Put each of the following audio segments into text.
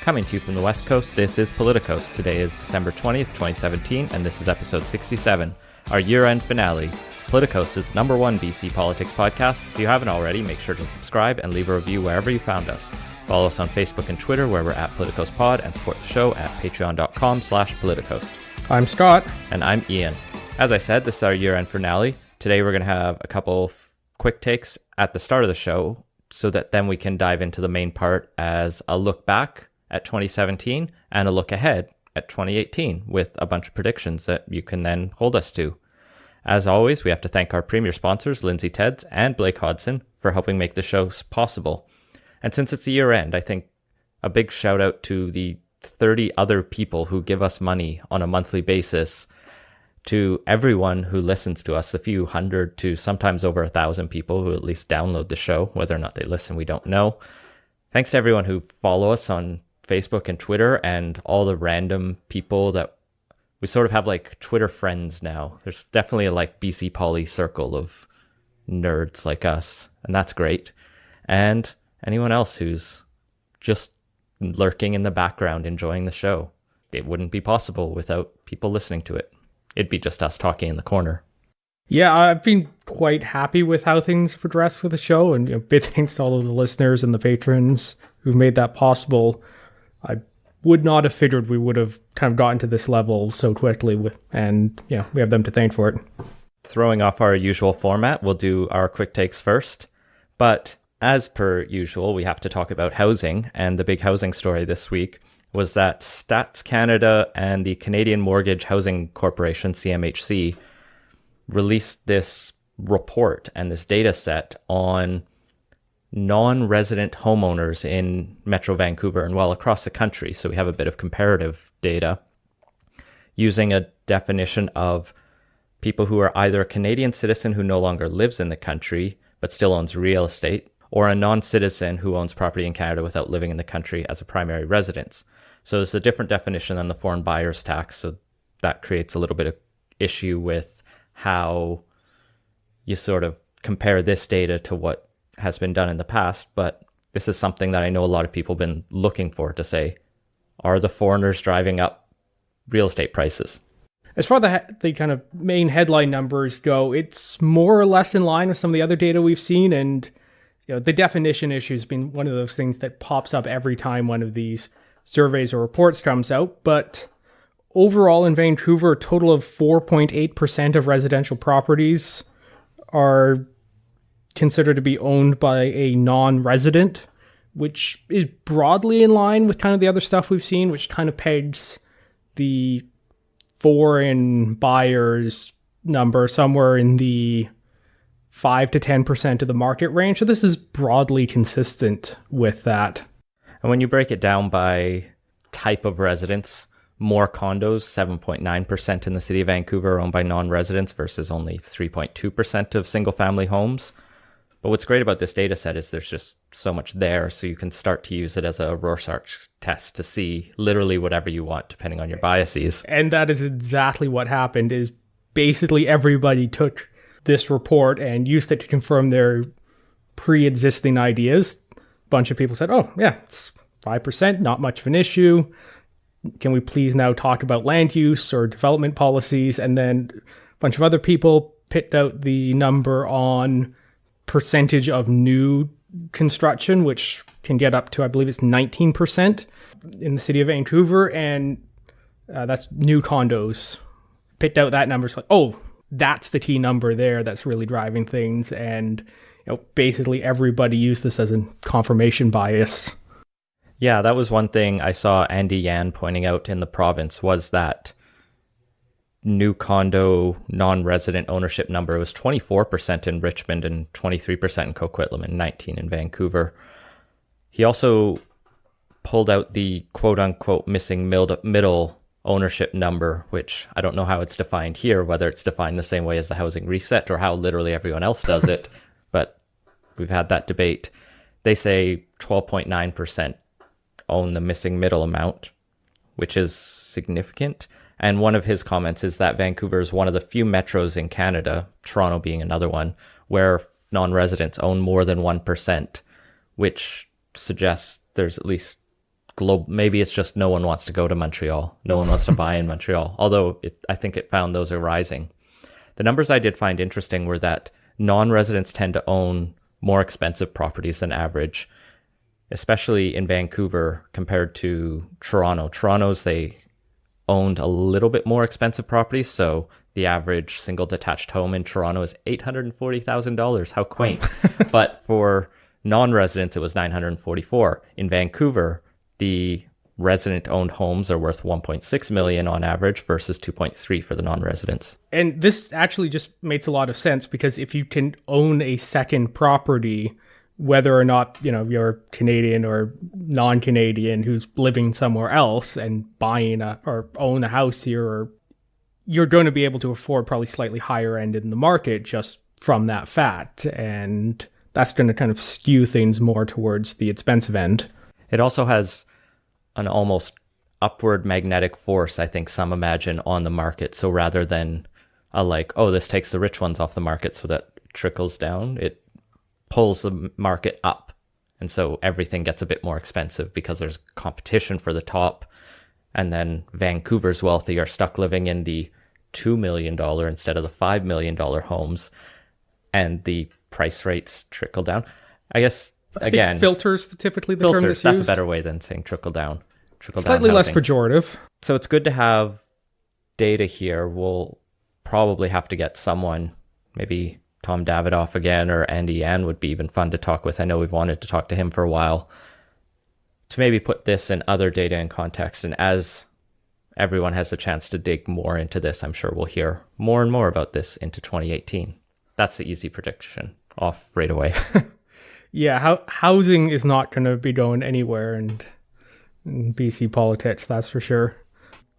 Coming to you from the West Coast, this is PolitiCoast. Today is December 20th, 2017, and this is episode 67, our year-end finale. PolitiCoast is the #1 BC politics podcast. If you haven't already, make sure to subscribe and leave a review wherever you found us. Follow us on Facebook and Twitter, where we're at PolitiCoastPod, and support the show at patreon.com/PolitiCoast. I'm Scott. And I'm Ian. As I said, this is our year-end finale. Today we're going to have a couple quick takes at the start of the show, so that then we can dive into the main part as a look back at 2017 and a look ahead at 2018 with a bunch of predictions that you can then hold us to. As always, we have to thank our premier sponsors, Lindsay Teds and Blake Hodson, for helping make the show possible. And since it's the year end, I think a big shout out to the 30 other people who give us money on a monthly basis, to everyone who listens to us, the few hundred to sometimes over 1,000 people who at least download the show. Whether or not they listen, we don't know. Thanks to everyone who follow us on Facebook and Twitter, and all the random people that we sort of have like Twitter friends now. There's definitely a like bcpoli circle of nerds like us, and that's great. And anyone else who's just lurking in the background enjoying the show. It wouldn't be possible without people listening to it. It'd be just us talking in the corner. Yeah, I've been quite happy with how things have progressed with the show, and big thanks to all of the listeners and the patrons who've made that possible. I would not have figured we would have kind of gotten to this level so quickly, and we have them to thank for it. Throwing off our usual format, we'll do our quick takes first. But as per usual, we have to talk about housing, and the big housing story this week was that Stats Canada and the Canadian Mortgage Housing Corporation, CMHC, released this report and this data set on non-resident homeowners in Metro Vancouver and across the country. So we have a bit of comparative data using a definition of people who are either a Canadian citizen who no longer lives in the country but still owns real estate, or a non-citizen who owns property in Canada without living in the country as a primary residence. So it's a different definition than the foreign buyer's tax. So that creates a little bit of issue with how you sort of compare this data to what has been done in the past. But this is something that I know a lot of people have been looking for, to say, are the foreigners driving up real estate prices? As far as the kind of main headline numbers go, it's more or less in line with some of the other data we've seen. And the definition issue has been one of those things that pops up every time one of these surveys or reports comes out. But overall in Vancouver, a total of 4.8% of residential properties are considered to be owned by a non-resident, which is broadly in line with kind of the other stuff we've seen, which kind of pegs the foreign buyers number somewhere in the 5 to 10% of the market range. So this is broadly consistent with that. And when you break it down by type of residence, more condos, 7.9% in the city of Vancouver, are owned by non-residents versus only 3.2% of single-family homes. But what's great about this data set is there's just so much there, so you can start to use it as a Rorschach test to see literally whatever you want, depending on your biases. And that is exactly what happened, is basically everybody took this report and used it to confirm their pre-existing ideas. A bunch of people said, oh, yeah, it's 5%, not much of an issue. Can we please now talk about land use or development policies? And then a bunch of other people picked out the number on percentage of new construction, which can get up to, I believe it's 19% in the city of Vancouver. And that's new condos. Picked out that number. It's like, oh, that's the key number there that's really driving things. And basically everybody used this as a confirmation bias. Yeah, that was one thing I saw Andy Yan pointing out in the province, was that new condo non-resident ownership number was 24% in Richmond and 23% in Coquitlam and 19% in Vancouver. He also pulled out the quote-unquote missing middle ownership number, which I don't know how it's defined here, whether it's defined the same way as the housing reset or how literally everyone else does it, but we've had that debate. They say 12.9% own the missing middle amount, which is significant. And one of his comments is that Vancouver is one of the few metros in Canada, Toronto being another one, where non-residents own more than 1%, which suggests there's at least maybe it's just no one wants to go to Montreal. No one wants to buy in Montreal. Although I think it found those are rising. The numbers I did find interesting were that non-residents tend to own more expensive properties than average, especially in Vancouver compared to Toronto. Toronto's, they owned a little bit more expensive properties. So the average single detached home in Toronto is $840,000. How quaint. But for non-residents, it was $944,000. In Vancouver, the resident-owned homes are worth $1.6 million on average versus $2.3 million for the non-residents. And this actually just makes a lot of sense, because if you can own a second property, whether or not, you're Canadian or non-Canadian who's living somewhere else and buying or own a house here, or you're going to be able to afford probably slightly higher end in the market just from that fact. And that's going to kind of skew things more towards the expensive end. It also has an almost upward magnetic force, I think some imagine, on the market. So rather than this takes the rich ones off the market so that it trickles down, it pulls the market up. And so everything gets a bit more expensive because there's competition for the top. And then Vancouver's wealthy are stuck living in the $2 million instead of the $5 million homes. And the price rates trickle down. I guess, again, filters typically the term that's that's used. a better way than saying trickle down. Slightly less pejorative. So it's good to have data here. We'll probably have to get someone, maybe Tom Davidoff again, or Andy Yan would be even fun to talk with. I know we've wanted to talk to him for a while, to maybe put this and other data in context. And as everyone has a chance to dig more into this, I'm sure we'll hear more and more about this into 2018. That's the easy prediction off right away. Yeah, housing is not going to be going anywhere in BC politics, that's for sure.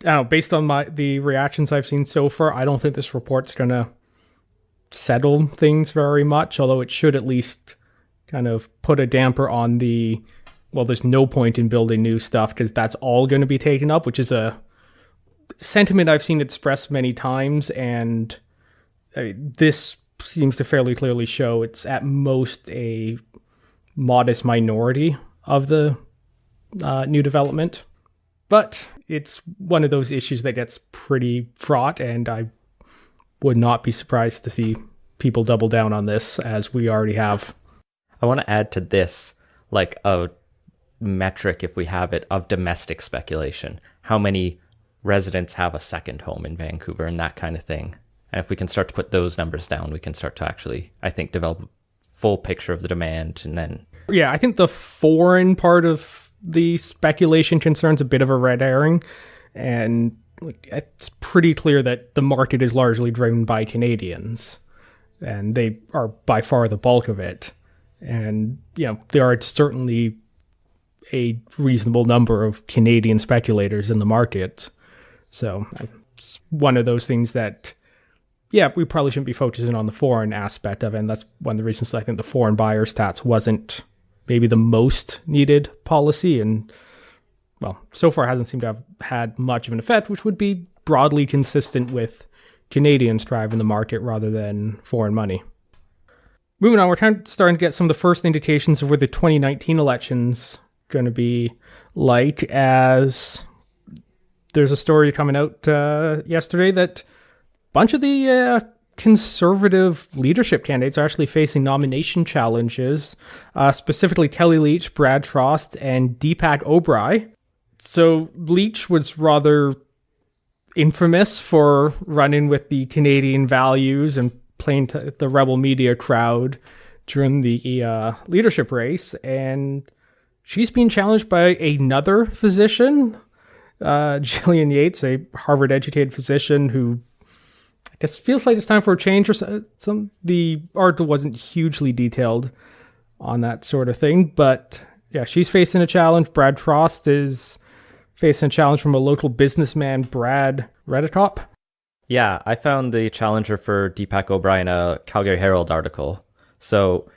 I don't know, based on the reactions I've seen so far, I don't think this report's going to settle things very much, although it should at least kind of put a damper on there's no point in building new stuff because that's all going to be taken up, which is a sentiment I've seen expressed many times. And this seems to fairly clearly show it's at most a modest minority of the new development. But it's one of those issues that gets pretty fraught, and I would not be surprised to see people double down on this, as we already have. I want to add to this, like a metric, if we have it, of domestic speculation. How many residents have a second home in Vancouver and that kind of thing. And if we can start to put those numbers down, we can start to actually, I think, develop a full picture of the demand. And then... Yeah, I think the foreign part of the speculation concerns a bit of a red herring. And it's pretty clear that the market is largely driven by Canadians. And they are by far the bulk of it. And, there are certainly a reasonable number of Canadian speculators in the market. So it's one of those things that, we probably shouldn't be focusing on the foreign aspect of it. And that's one of the reasons I think the foreign buyers stats wasn't maybe the most needed policy. And, so far hasn't seemed to have had much of an effect, which would be broadly consistent with Canadians driving the market rather than foreign money. Moving on, we're starting to get some of the first indications of where the 2019 elections going to be like, as there's a story coming out yesterday that a bunch of the conservative leadership candidates are actually facing nomination challenges, specifically Kelly Leitch, Brad Frost, and Deepak Oberoi. So Leitch was rather infamous for running with the Canadian values and playing to the rebel media crowd during the leadership race, and she's being challenged by another physician, Gillian Yates, a Harvard-educated physician who I guess feels like it's time for a change, or some. The article wasn't hugely detailed on that sort of thing, but she's facing a challenge. Brad Frost is facing a challenge from a local businessman, Brad Redekop. Yeah, I found the challenger for Deepak Oberoi in a Calgary Herald article. So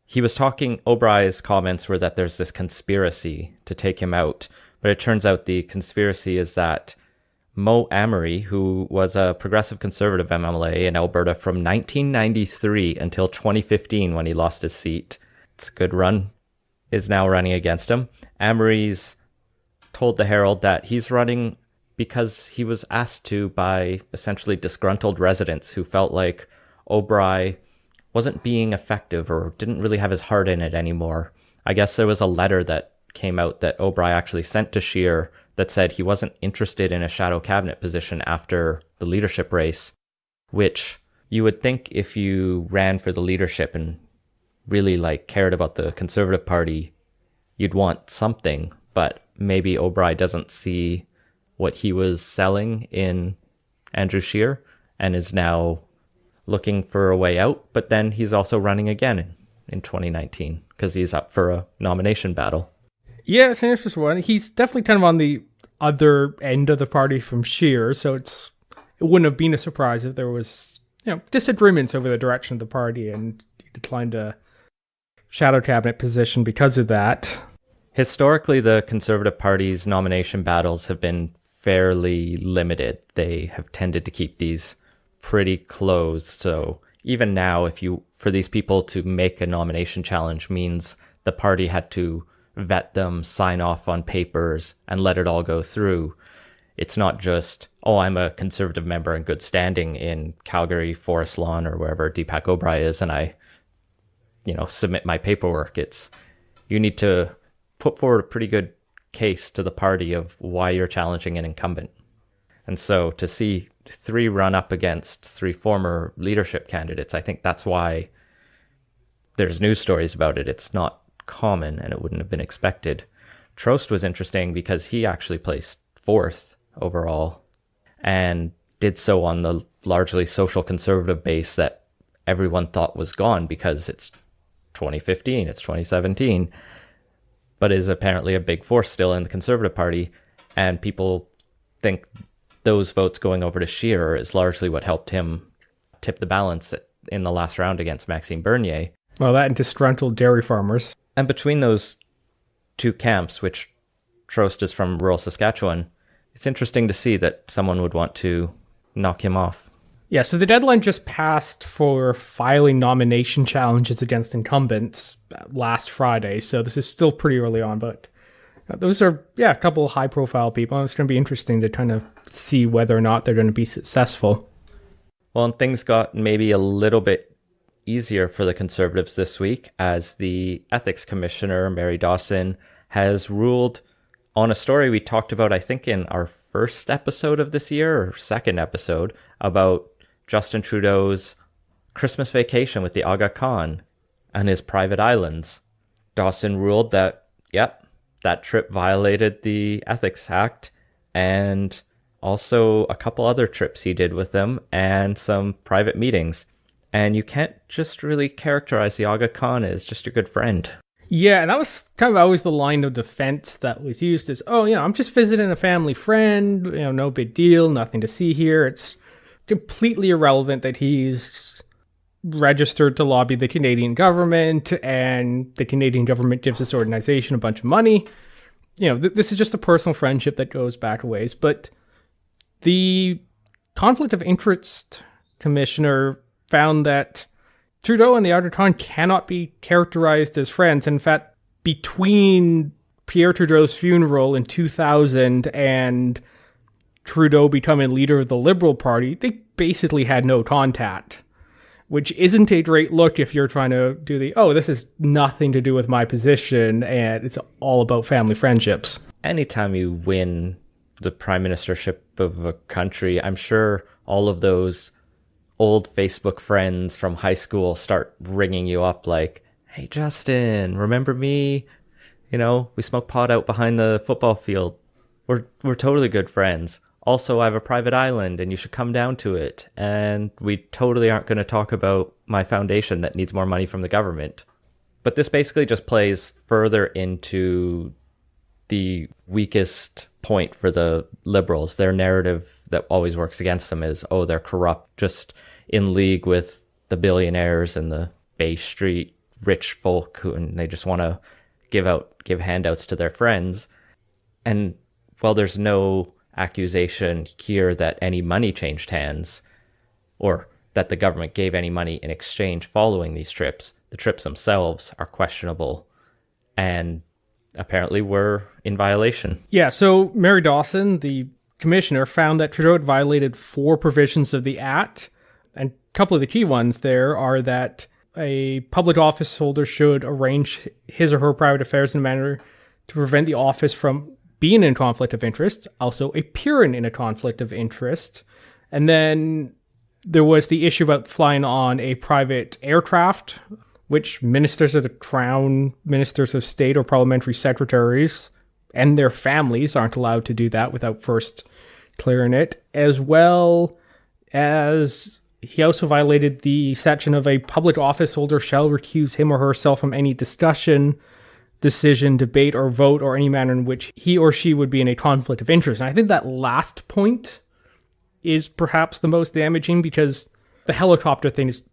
he was Oberoi's comments were that there's this conspiracy to take him out. But it turns out the conspiracy is that Mo Amory, who was a progressive conservative MLA in Alberta from 1993 until 2015 when he lost his seat, it's a good run, is now running against him. Amory's told the Herald that he's running because he was asked to by essentially disgruntled residents who felt like O'Brien wasn't being effective or didn't really have his heart in it anymore. I guess there was a letter that came out that O'Brien actually sent to Scheer that said he wasn't interested in a shadow cabinet position after the leadership race, which you would think if you ran for the leadership and really cared about the Conservative Party, you'd want something, but maybe O'Brien doesn't see what he was selling in Andrew Scheer and is now looking for a way out. But then he's also running again in 2019 because he's up for a nomination battle. Yeah, it's an interesting one. He's definitely kind of on the other end of the party from Scheer, so it wouldn't have been a surprise if there was disagreements over the direction of the party, and he declined a shadow cabinet position because of that. Historically, the Conservative Party's nomination battles have been fairly limited. They have tended to keep these pretty close. So even now, for these people to make a nomination challenge means the party had to vet them, sign off on papers, and let it all go through. It's not just, I'm a Conservative member in good standing in Calgary, Forest Lawn, or wherever Deepak O'Brien is, and I, submit my paperwork. You need to put forward a pretty good case to the party of why you're challenging an incumbent. And so to see 3 run up against 3 former leadership candidates, I think that's why there's news stories about it. It's not common and it wouldn't have been expected. Trost was interesting because he actually placed 4th overall and did so on the largely social conservative base that everyone thought was gone because it's 2015, it's 2017, but is apparently a big force still in the Conservative Party. And people think those votes going over to Scheer is largely what helped him tip the balance in the last round against Maxime Bernier. Well, that and disgruntled dairy farmers. And between those 2 camps, which Trost is from rural Saskatchewan, it's interesting to see that someone would want to knock him off. Yeah, so the deadline just passed for filing nomination challenges against incumbents last Friday, so this is still pretty early on, but those are, a couple of high-profile people. It's going to be interesting to kind of see whether or not they're going to be successful. Well, and things got maybe a little bit easier for the Conservatives this week as the Ethics Commissioner, Mary Dawson, has ruled on a story we talked about, I think, in our first episode of this year, or second episode, about Justin Trudeau's Christmas vacation with the Aga Khan and his private islands. Dawson ruled that, that trip violated the Ethics Act and also a couple other trips he did with them and some private meetings. And you can't just really characterize the Aga Khan as just a good friend. Yeah, and that was kind of always the line of defense that was used as, I'm just visiting a family friend, no big deal, nothing to see here. It's completely irrelevant that he's registered to lobby the Canadian government and the Canadian government gives this organization a bunch of money. This is just a personal friendship that goes back a ways. But the Conflict of Interest Commissioner found that Trudeau and the Aga Khan cannot be characterized as friends. In fact, between Pierre Trudeau's funeral in 2000 and Trudeau becoming leader of the Liberal Party, they basically had no contact, which isn't a great look if you're trying to do this is nothing to do with my position and it's all about family friendships. Anytime you win the prime ministership of a country, I'm sure all of those old Facebook friends from high school start ringing you up like, hey, Justin, remember me? We smoke pot out behind the football field. We're totally good friends. Also, I have a private island and you should come down to it. And we totally aren't going to talk about my foundation that needs more money from the government. But this basically just plays further into the weakest point for the Liberals. Their narrative that always works against them is, they're corrupt, just in league with the billionaires and the Bay Street rich folk, and they just want to give handouts to their friends. And while there's no accusation here that any money changed hands or that the government gave any money in exchange following these trips, the trips themselves are questionable. And apparently were in violation. Yeah, so Mary Dawson, the commissioner, found that Trudeau had violated 4 provisions of the Act. And a couple of the key ones there are that a public office holder should arrange his or her private affairs in a manner to prevent the office from being in a conflict of interest, also appearing in a conflict of interest. And then there was the issue about flying on a private aircraft, which ministers of the Crown, ministers of state, or parliamentary secretaries and their families aren't allowed to do that without first clearing it, as well as he also violated the section of a public office holder shall recuse him or herself from any discussion, decision, debate, or vote, or any manner in which he or she would be in a conflict of interest. And I think that last point is perhaps the most damaging, because the helicopter thing is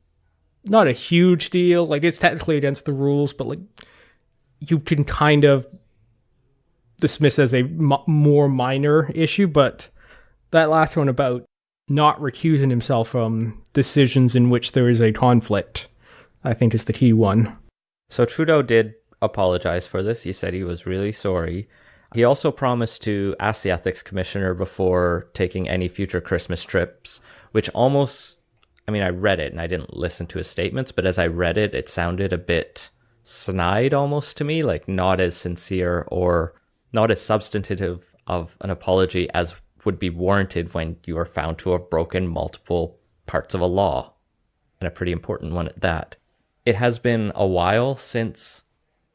not a huge deal. Like, it's technically against the rules, but like, you can kind of dismiss as a more minor issue. But that last one about not recusing himself from decisions in which there is a conflict, I think, is the key one. So Trudeau did apologize for this. He said he was really sorry. He also promised to ask the ethics commissioner before taking any future Christmas trips, which almost, I mean, I read it and I didn't listen to his statements, but as I read it, it sounded a bit snide almost to me, like not as sincere or not as substantive of an apology as would be warranted when you are found to have broken multiple parts of a law, and a pretty important one at that. It has been a while since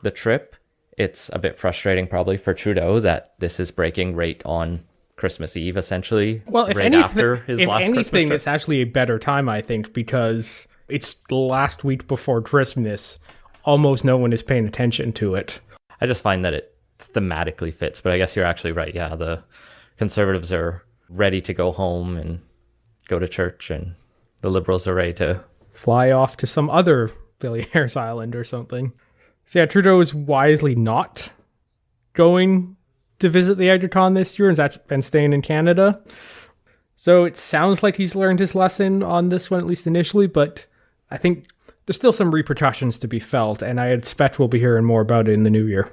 the trip. It's a bit frustrating probably for Trudeau that this is breaking right on Christmas Eve, essentially. Well, if right anything, after his if last anything, Christmas trip. it's actually a better time, I think, because it's the last week before Christmas. Almost no one is paying attention to it. I just find that it thematically fits, but I guess you're actually right. Yeah, the Conservatives are ready to go home and go to church, and the Liberals are ready to fly off to some other billionaire's island or something. So yeah, Trudeau is wisely not going to visit the Edgerton this year and staying in Canada. So it sounds like he's learned his lesson on this one, at least initially, but I think there's still some repercussions to be felt, and I expect we'll be hearing more about it in the new year.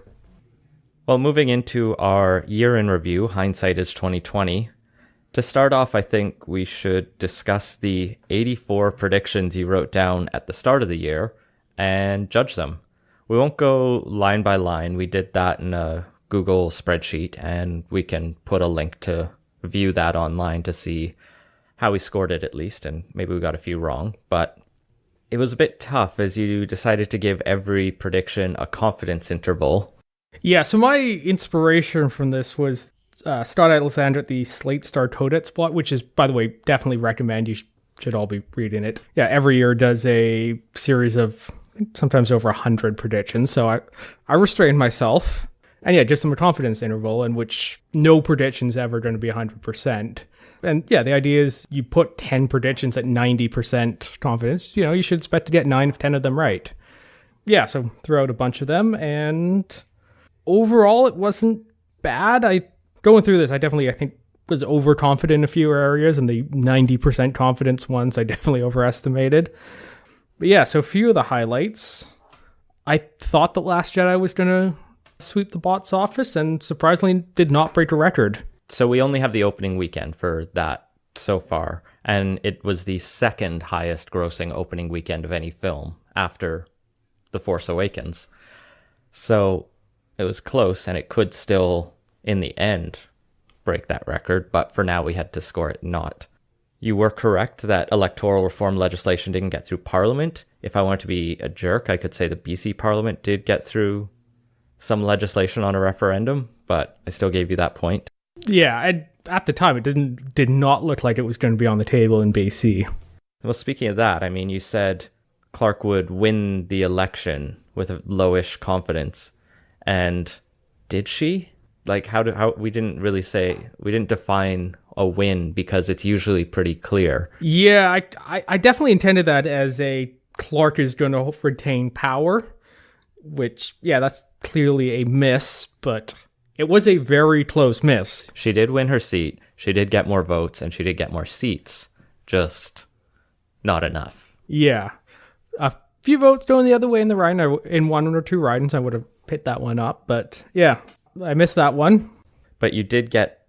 Well, moving into our year in review, hindsight is 2020. To start off, I think we should discuss the 84 predictions you wrote down at the start of the year and judge them. We won't go line by line. We did that in a Google spreadsheet, and we can put a link to view that online to see how we scored it at least, and maybe we got a few wrong. But it was a bit tough as you decided to give every prediction a confidence interval. Yeah, so my inspiration from this was Scott Alexander at the Slate Star Codex blog, which is, by the way, definitely recommend. You should all be reading it. Yeah, every year does a series of sometimes over 100 predictions. So I restrained myself. And yeah, just them a confidence interval in which no prediction's ever going to be 100%. And yeah, the idea is you put 10 predictions at 90% confidence. You know, you should expect to get 9 of 10 of them right. Yeah, so threw out a bunch of them, and overall, it wasn't bad. Going through this, I think was overconfident in a few areas, and the 90% confidence ones I definitely overestimated. But yeah, so a few of the highlights. I thought that Last Jedi was going to sweep the box office, and surprisingly did not break a record. So we only have the opening weekend for that so far, and it was the second highest grossing opening weekend of any film after The Force Awakens. So it was close, and it could still, in the end, break that record, but for now we had to score it not. You were correct that electoral reform legislation didn't get through Parliament. If I wanted to be a jerk, I could say the BC Parliament did get through some legislation on a referendum, but I still gave you that point. Yeah, at the time, it did not look like it was going to be on the table in BC. Well, speaking of that, I mean, you said Clark would win the election with a lowish confidence, and did she? Like, how we didn't really say, we didn't define a win because it's usually pretty clear. Yeah, I definitely intended that as a Clark is going to retain power, which, yeah, that's clearly a miss, but it was a very close miss. She did win her seat, she did get more votes, and she did get more seats. Just not enough. Yeah. A few votes going the other way in the riding. In one or two ridings, I would have hit that one up. But yeah, I missed that one. But you did get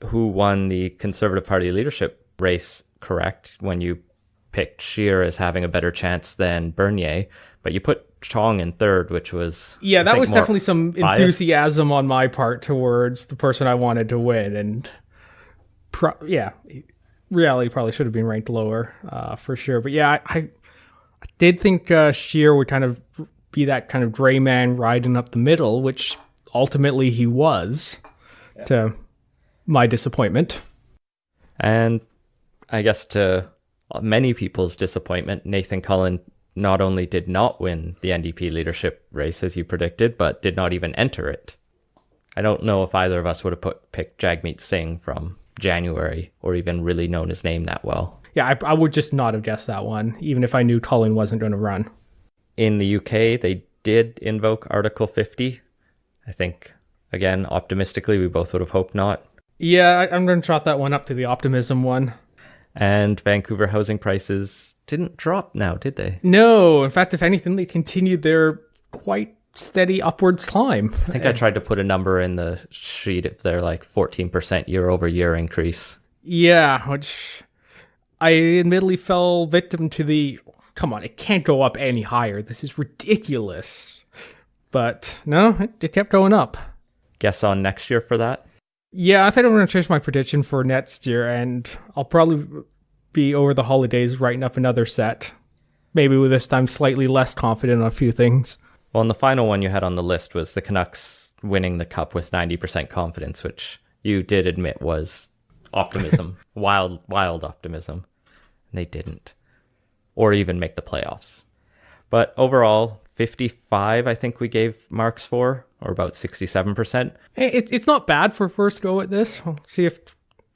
who won the Conservative Party leadership race correct when you picked Scheer as having a better chance than Bernier. But you put Chong in third, which was... Yeah, that was definitely some enthusiasm on my part towards the person I wanted to win. And reality probably should have been ranked lower for sure. But yeah, I did think Scheer would kind of be that kind of gray man riding up the middle, which ultimately he was, to my disappointment. And I guess to many people's disappointment, Nathan Cullen not only did not win the NDP leadership race as you predicted, but did not even enter it. I don't know if either of us would have picked Jagmeet Singh from January or even really known his name that well. Yeah, I would just not have guessed that one, even if I knew Cullen wasn't going to run. In the UK, they did invoke Article 50. I think, again, optimistically, we both would have hoped not. Yeah, I'm going to chalk that one up to the optimism one. And Vancouver housing prices didn't drop now, did they? No, in fact, if anything, they continued their quite steady upwards climb. I think I tried to put a number in the sheet if they're like 14% year over year increase. Yeah, which I admittedly fell victim to the, come on, it can't go up any higher. This is ridiculous. But no, it kept going up. Guess on next year for that? Yeah, I think I'm going to change my prediction for next year, and I'll probably be over the holidays writing up another set. Maybe with this time slightly less confident on a few things. Well, and the final one you had on the list was the Canucks winning the Cup with 90% confidence, which you did admit was optimism, wild optimism. And they didn't. Or even make the playoffs. But overall, 55, I think we gave marks for, or about 67%. It's not bad for first go at this. We'll see if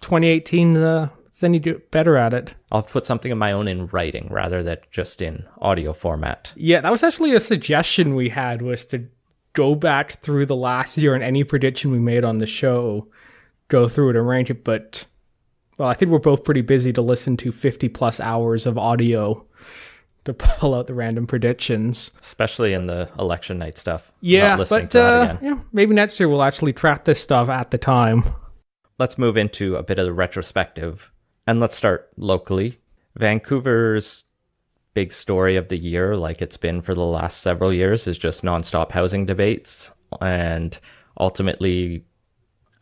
2018 does any do better at it. I'll put something of my own in writing rather than just in audio format. Yeah, that was actually a suggestion we had, was to go back through the last year and any prediction we made on the show, go through it and rank it. But, well, I think we're both pretty busy to listen to 50 plus hours of audio to pull out the random predictions. Especially in the election night stuff. Yeah, not listening to that again. Yeah, maybe next year we'll actually track this stuff at the time. Let's move into a bit of the retrospective. And let's start locally. Vancouver's big story of the year, like it's been for the last several years, is just nonstop housing debates. And ultimately,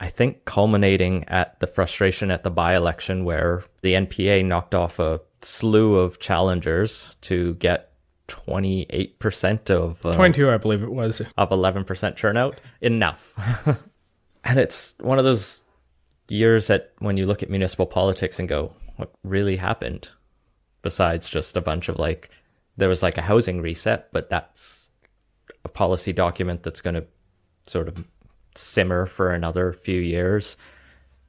I think culminating at the frustration at the by-election where the NPA knocked off a slew of challengers to get 28% of... 22, I believe it was. Of 11% turnout. Enough. And it's one of those years that when you look at municipal politics and go, what really happened? Besides just a bunch of there was a housing reset, but that's a policy document that's going to sort of simmer for another few years.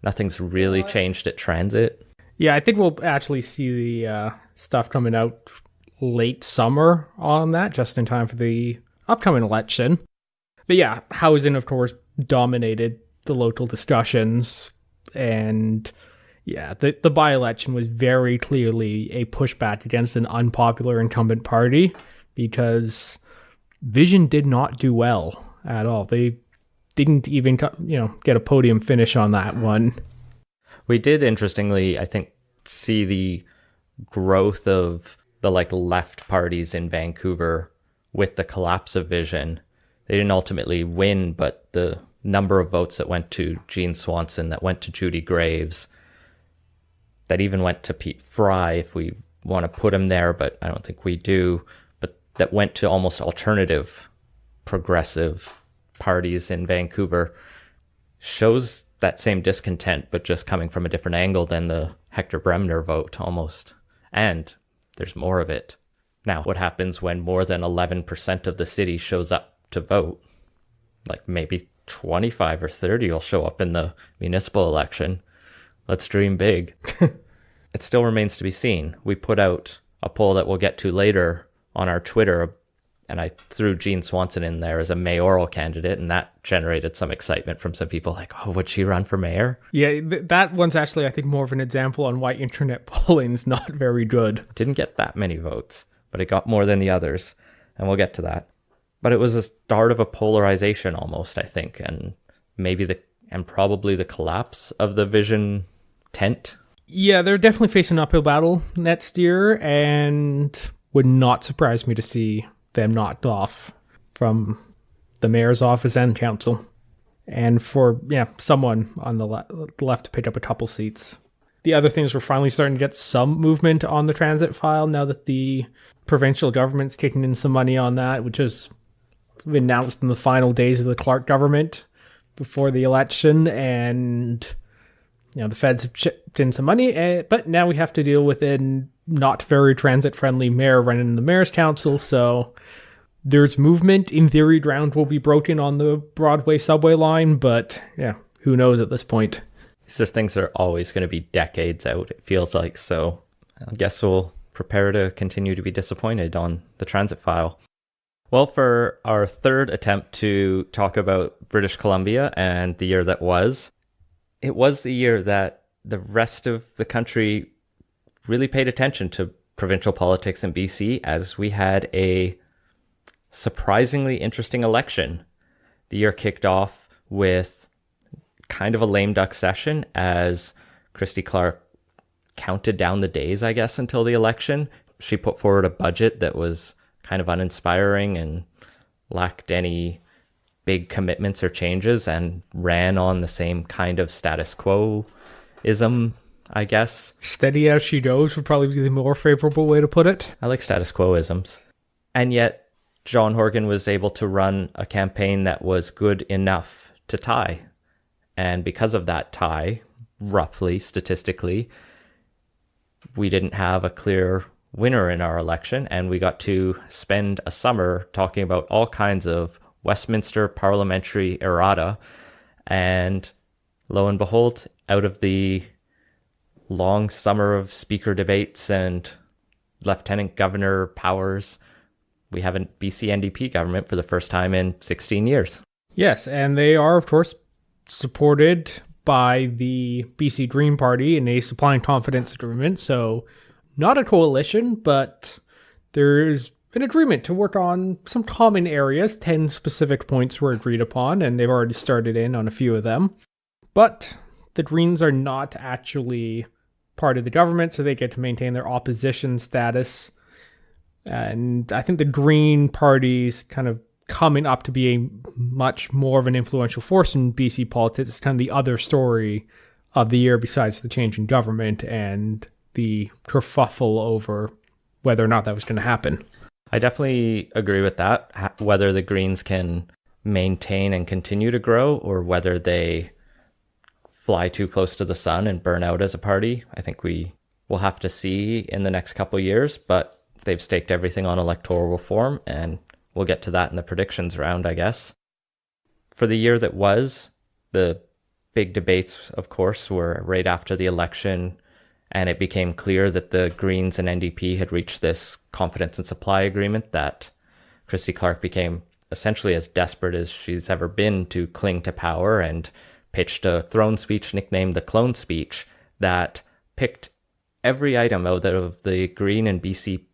Nothing's really changed at transit. Yeah, I think we'll actually see the stuff coming out late summer on that, just in time for the upcoming election. But yeah, housing, of course, dominated the local discussions. And yeah, the by-election was very clearly a pushback against an unpopular incumbent party, because Vision did not do well at all. They didn't even, get a podium finish on that one. We did, interestingly, I think, see the growth of the left parties in Vancouver with the collapse of Vision. They didn't ultimately win, but the number of votes that went to Jean Swanson, that went to Judy Graves, that even went to Pete Fry, if we want to put him there, but I don't think we do, but that went to almost alternative progressive parties in Vancouver, shows that same discontent, but just coming from a different angle than the Hector Bremner vote almost. And there's more of it. Now, what happens when more than 11% of the city shows up to vote? Maybe 25 or 30 will show up in the municipal election. Let's dream big. It still remains to be seen. We put out a poll that we'll get to later on our Twitter, and I threw Jean Swanson in there as a mayoral candidate, and that generated some excitement from some people would she run for mayor? Yeah, that one's actually, I think, more of an example on why internet polling is not very good. Didn't get that many votes, but it got more than the others, and we'll get to that. But it was the start of a polarization almost, I think, and probably the collapse of the Vision tent. Yeah, they're definitely facing an uphill battle next year, and would not surprise me to see them knocked off from the mayor's office and council. And for, someone on the left to pick up a couple seats. The other things, we're finally starting to get some movement on the transit file now that the provincial government's kicking in some money on that, which has been announced in the final days of the Clark government before the election. And, the feds have chipped in some money, but now we have to deal with a not very transit-friendly mayor running the mayor's council, so there's movement. In theory, ground will be broken on the Broadway subway line, but who knows at this point. These are things that are always going to be decades out, it feels like, so I guess we'll prepare to continue to be disappointed on the transit file. Well, for our third attempt to talk about British Columbia and the year that was, it was the year that the rest of the country really paid attention to provincial politics in BC, as we had a surprisingly interesting election. The year kicked off with kind of a lame duck session as Christy Clark counted down the days, I guess, until the election. She put forward a budget that was kind of uninspiring and lacked any big commitments or changes, and ran on the same kind of status quo-ism, I guess. Steady as she goes would probably be the more favorable way to put it. I like status quo-isms. And yet, John Horgan was able to run a campaign that was good enough to tie. And because of that tie, roughly, statistically, we didn't have a clear winner in our election, and we got to spend a summer talking about all kinds of Westminster parliamentary errata. And lo and behold, out of the long summer of speaker debates and lieutenant governor powers, we have a BC NDP government for the first time in 16 years. Yes, and they are, of course, supported by the BC Green Party in a supply and confidence agreement. So not a coalition, but there's an agreement to work on some common areas. 10 specific points were agreed upon, and they've already started in on a few of them. But the Greens are not actually part of the government, so they get to maintain their opposition status. And I think the Green Party's kind of coming up to be a much more of an influential force in BC politics. It's kind of the other story of the year besides the change in government and the kerfuffle over whether or not that was going to happen. I definitely agree with that. Whether the Greens can maintain and continue to grow, or whether they fly too close to the sun and burn out as a party, I think we will have to see in the next couple of years. But they've staked everything on electoral reform, and we'll get to that in the predictions round, I guess. For the year that was, the big debates, of course, were right after the election, and it became clear that the Greens and NDP had reached this confidence and supply agreement that Christy Clark became essentially as desperate as she's ever been to cling to power, and pitched a throne speech nicknamed the Clone Speech that picked every item out of the Green and BC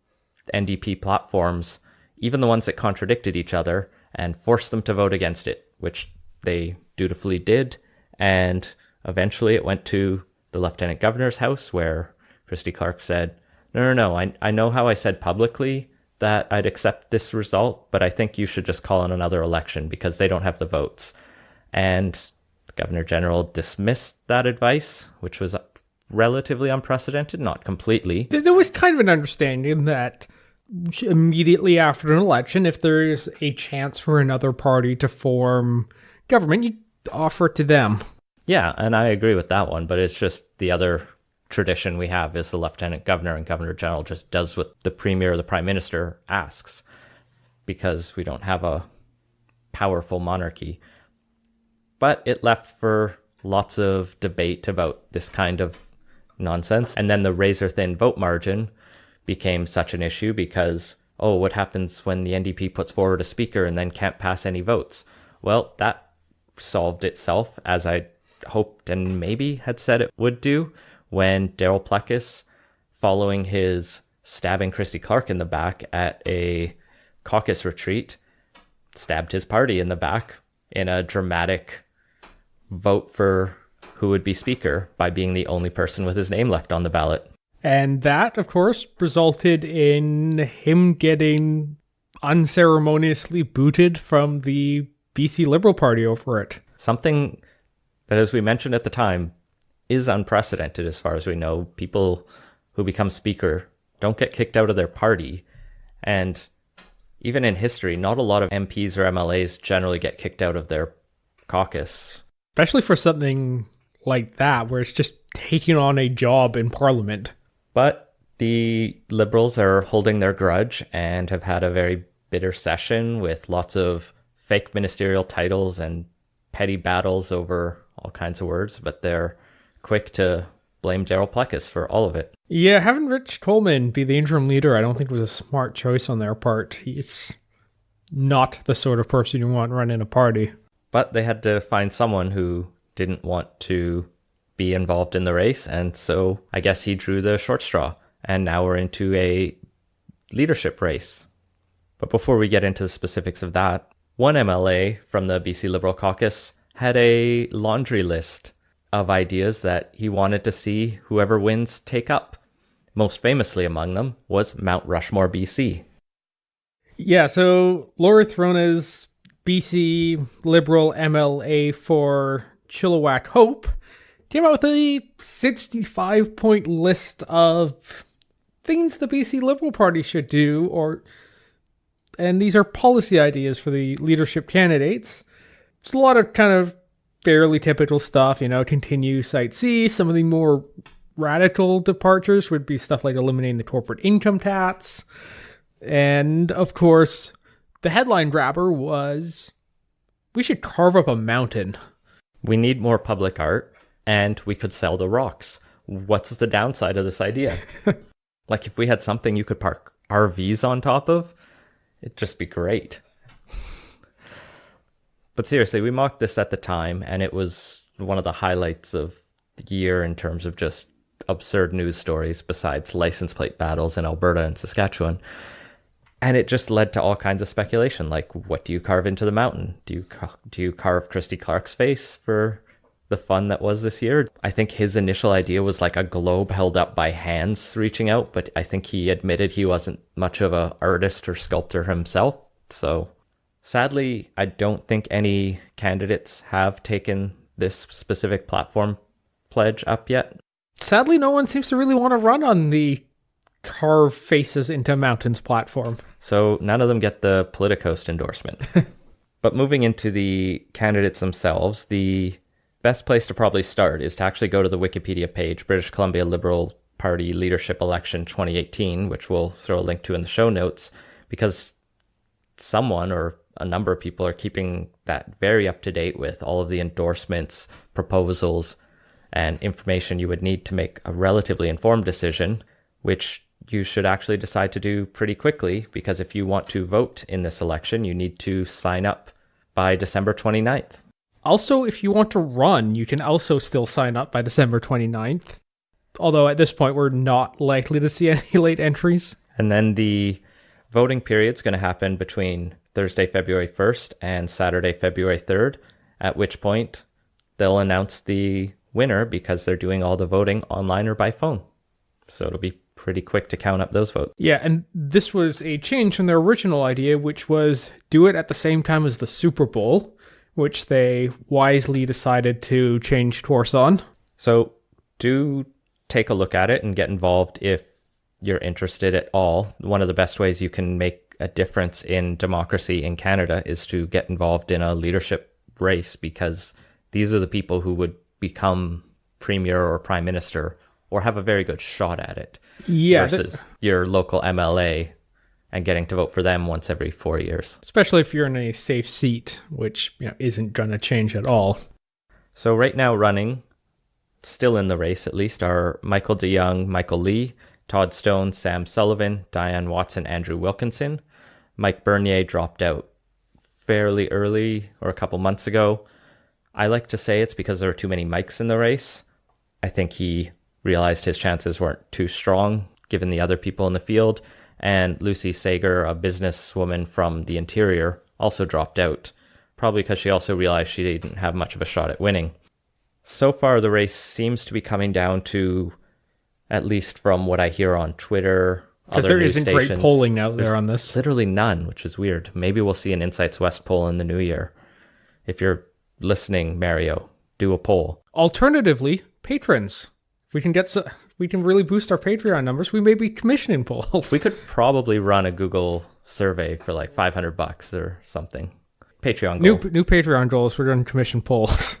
NDP platforms, even the ones that contradicted each other, and forced them to vote against it, which they dutifully did. And eventually it went to the Lieutenant Governor's house, where Christy Clark said, no, I know how I said publicly that I'd accept this result, but I think you should just call on another election because they don't have the votes. And the Governor General dismissed that advice, which was relatively unprecedented, not completely. There was kind of an understanding that immediately after an election, if there's a chance for another party to form government, you offer it to them. Yeah, and I agree with that one, but it's just the other tradition we have is the Lieutenant Governor and Governor General just does what the Premier or the Prime Minister asks, because we don't have a powerful monarchy. But it left for lots of debate about this kind of nonsense. And then the razor-thin vote margin became such an issue because, what happens when the NDP puts forward a speaker and then can't pass any votes? Well, that solved itself, as I hoped and maybe had said it would do, when Daryl Pleckus, following his stabbing Christy Clark in the back at a caucus retreat, stabbed his party in the back in a dramatic vote for who would be speaker by being the only person with his name left on the ballot. And that, of course, resulted in him getting unceremoniously booted from the BC Liberal Party over it. Something that, as we mentioned at the time, is unprecedented as far as we know. People who become speaker don't get kicked out of their party. And even in history, not a lot of MPs or MLAs generally get kicked out of their caucus. Especially for something like that, where it's just taking on a job in Parliament. But the Liberals are holding their grudge and have had a very bitter session with lots of fake ministerial titles and petty battles over all kinds of words, but they're quick to blame Daryl Pleckus for all of it. Yeah, having Rich Coleman be the interim leader, I don't think was a smart choice on their part. He's not the sort of person you want running a party. But they had to find someone who didn't want to be involved in the race, and so I guess he drew the short straw, and now we're into a leadership race. But before we get into the specifics of that, one MLA from the BC Liberal caucus had a laundry list of ideas that he wanted to see whoever wins take up. Most famously among them was Mount Rushmore, BC. Yeah, so Laura Throna's BC Liberal MLA for Chilliwack Hope came out with a 65-point list of things the BC Liberal Party should do, and these are policy ideas for the leadership candidates. It's a lot of kind of fairly typical stuff, continue Site C. Some of the more radical departures would be stuff like eliminating the corporate income tax. And, of course, the headline grabber was, we should carve up a mountain. We need more public art, and we could sell the rocks. What's the downside of this idea? Like, if we had something you could park RVs on top of, it'd just be great. But seriously, we mocked this at the time, and it was one of the highlights of the year in terms of just absurd news stories besides license plate battles in Alberta and Saskatchewan. And it just led to all kinds of speculation, like, what do you carve into the mountain? Do you carve Christy Clark's face for the fun that was this year? I think his initial idea was like a globe held up by hands reaching out, but I think he admitted he wasn't much of an artist or sculptor himself, so... Sadly, I don't think any candidates have taken this specific platform pledge up yet. Sadly, no one seems to really want to run on the carve faces into mountains platform. So none of them get the PolitiCoast endorsement. But moving into the candidates themselves, the best place to probably start is to actually go to the Wikipedia page, British Columbia Liberal Party Leadership Election 2018, which we'll throw a link to in the show notes, because someone or a number of people are keeping that very up to date with all of the endorsements, proposals, and information you would need to make a relatively informed decision, which you should actually decide to do pretty quickly, because if you want to vote in this election, you need to sign up by December 29th. Also, if you want to run, you can also still sign up by December 29th. Although at this point, we're not likely to see any late entries. And then the voting period is going to happen between Thursday, February 1st and Saturday, February 3rd, at which point they'll announce the winner because they're doing all the voting online or by phone. So it'll be pretty quick to count up those votes. Yeah, and this was a change from their original idea, which was do it at the same time as the Super Bowl, which they wisely decided to change course on. So do take a look at it and get involved if you're interested at all. One of the best ways you can make a difference in democracy in Canada is to get involved in a leadership race, because these are the people who would become premier or prime minister or have a very good shot at it. Yeah, versus your local MLA and getting to vote for them once every 4 years. Especially if you're in a safe seat, which isn't going to change at all. So right now running, still in the race at least, are Michael DeYoung, Michael Lee, Todd Stone, Sam Sullivan, Diane Watson, Andrew Wilkinson. Mike Bernier dropped out fairly early or a couple months ago. I like to say it's because there are too many Mikes in the race. I think he realized his chances weren't too strong given the other people in the field. And Lucy Sager, a businesswoman from the interior, also dropped out, probably because she also realized she didn't have much of a shot at winning. So far, the race seems to be coming down to, at least from what I hear on Twitter, because there isn't great polling out there on this. Literally none, which is weird. Maybe we'll see an Insights West poll in the new year. If you're listening, Mario, do a poll. Alternatively, patrons. We can really boost our Patreon numbers. We may be commissioning polls. We could probably run a Google survey for like $500 or something. Patreon goal. New Patreon goals. We're going to commission polls.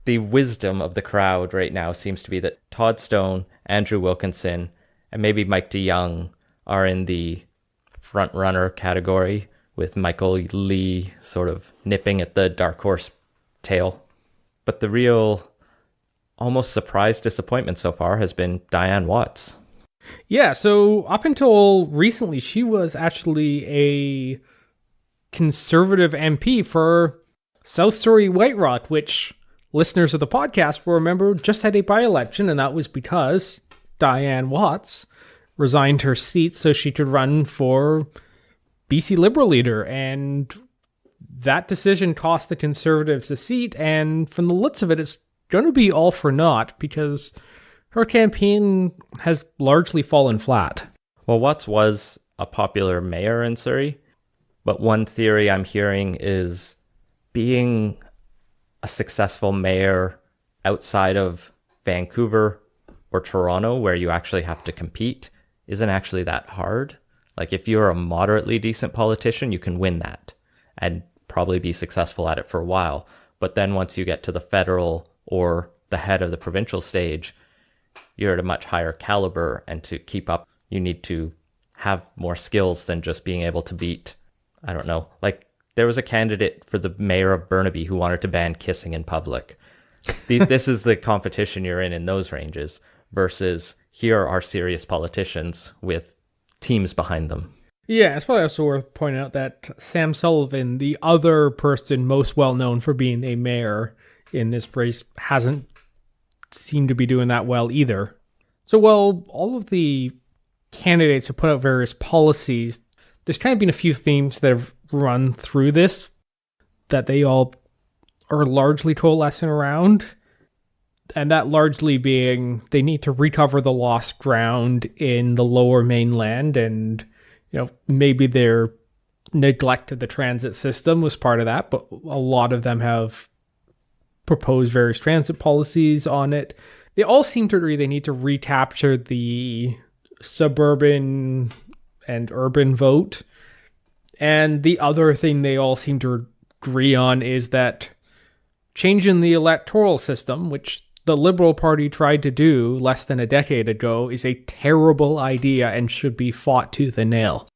The wisdom of the crowd right now seems to be that Todd Stone, Andrew Wilkinson, and maybe Mike DeYoung are in the front runner category, with Michael Lee sort of nipping at the dark horse tail. But the real almost surprise disappointment so far has been Diane Watts. Yeah, so up until recently, she was actually a conservative MP for South Surrey White Rock, which listeners of the podcast will remember just had a by-election, and that was because Diane Watts resigned her seat so she could run for BC Liberal leader, and that decision cost the Conservatives the seat, and from the looks of it, it's going to be all for naught because her campaign has largely fallen flat. Well, Watts was a popular mayor in Surrey, but one theory I'm hearing is being a successful mayor outside of Vancouver or Toronto, where you actually have to compete, isn't actually that hard. Like, if you're a moderately decent politician, you can win that and probably be successful at it for a while. But then once you get to the federal or the head of the provincial stage, you're at a much higher caliber, and to keep up, you need to have more skills than just being able to beat, I don't know, like there was a candidate for the mayor of Burnaby who wanted to ban kissing in public. This is the competition you're in those ranges, versus here are serious politicians with teams behind them. Yeah, it's probably also worth pointing out that Sam Sullivan, the other person most well known for being a mayor in this race, hasn't seemed to be doing that well either. So while all of the candidates have put out various policies, there's kind of been a few themes that have run through this that they all are largely coalescing around. And that largely being they need to recover the lost ground in the lower mainland, and maybe their neglect of the transit system was part of that, but a lot of them have proposed various transit policies on it. They all seem to agree they need to recapture the suburban and urban vote. And the other thing they all seem to agree on is that changing the electoral system, which the Liberal Party tried to do less than a decade ago, is a terrible idea and should be fought tooth and nail.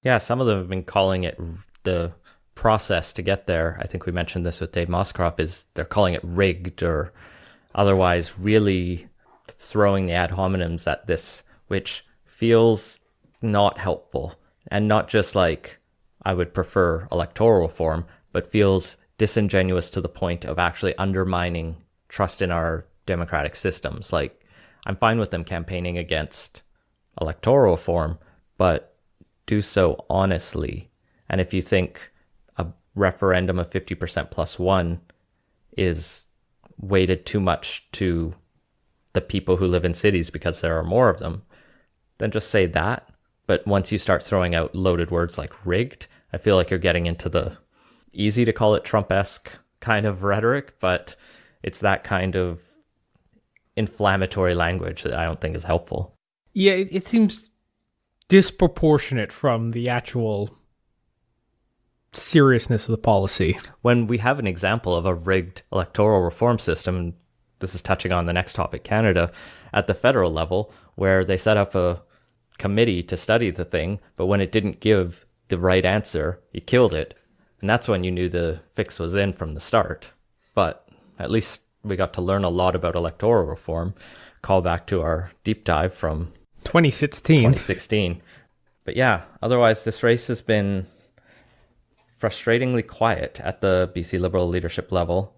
Yeah, some of them have been calling it the process to get there. I think we mentioned this with Dave Moscrop, is they're calling it rigged, or otherwise really throwing the ad hominems at this, which feels not helpful. And not just like I would prefer electoral reform, but feels disingenuous to the point of actually undermining trust in our democratic systems. Like, I'm fine with them campaigning against electoral reform, but do so honestly. And if you think a referendum of 50% plus one is weighted too much to the people who live in cities because there are more of them, then just say that. But once you start throwing out loaded words like rigged, I feel like you're getting into the easy to call it Trump-esque kind of rhetoric, but it's that kind of inflammatory language that I don't think is helpful. Yeah, it seems disproportionate from the actual seriousness of the policy. When we have an example of a rigged electoral reform system, this is touching on the next topic, Canada, at the federal level, where they set up a committee to study the thing, but when it didn't give the right answer, you killed it. And that's when you knew the fix was in from the start. But at least we got to learn a lot about electoral reform. Call back to our deep dive from 2016. But yeah, otherwise this race has been frustratingly quiet at the BC Liberal leadership level.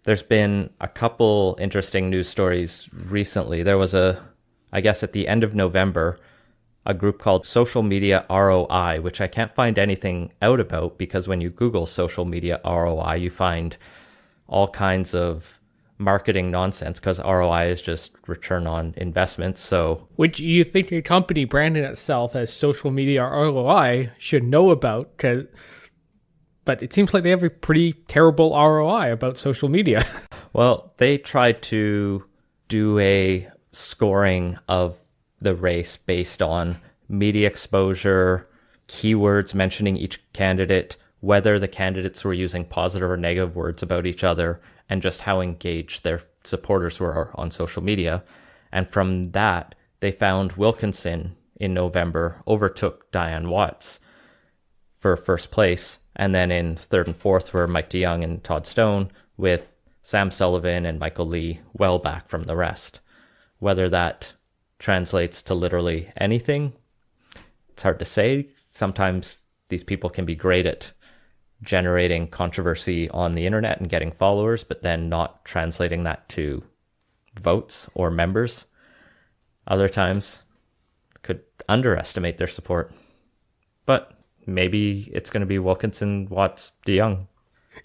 There's been a couple interesting news stories recently. There was I guess at the end of November, a group called Social Media ROI, which I can't find anything out about because when you Google social media ROI, you find all kinds of marketing nonsense because ROI is just return on investment. So, which you think a company branding itself as social media ROI should know about, but it seems like they have a pretty terrible ROI about social media. Well, they tried to do a scoring of the race based on media exposure, keywords mentioning each candidate, whether the candidates were using positive or negative words about each other, and just how engaged their supporters were on social media. And from that, they found Wilkinson in November overtook Diane Watts for first place. And then in third and fourth were Mike DeYoung and Todd Stone, with Sam Sullivan and Michael Lee well back from the rest. Whether that translates to literally anything, it's hard to say. Sometimes these people can be great at generating controversy on the internet and getting followers, but then not translating that to votes or members. Other times could underestimate their support. But maybe it's going to be Wilkinson, Watts, DeYoung.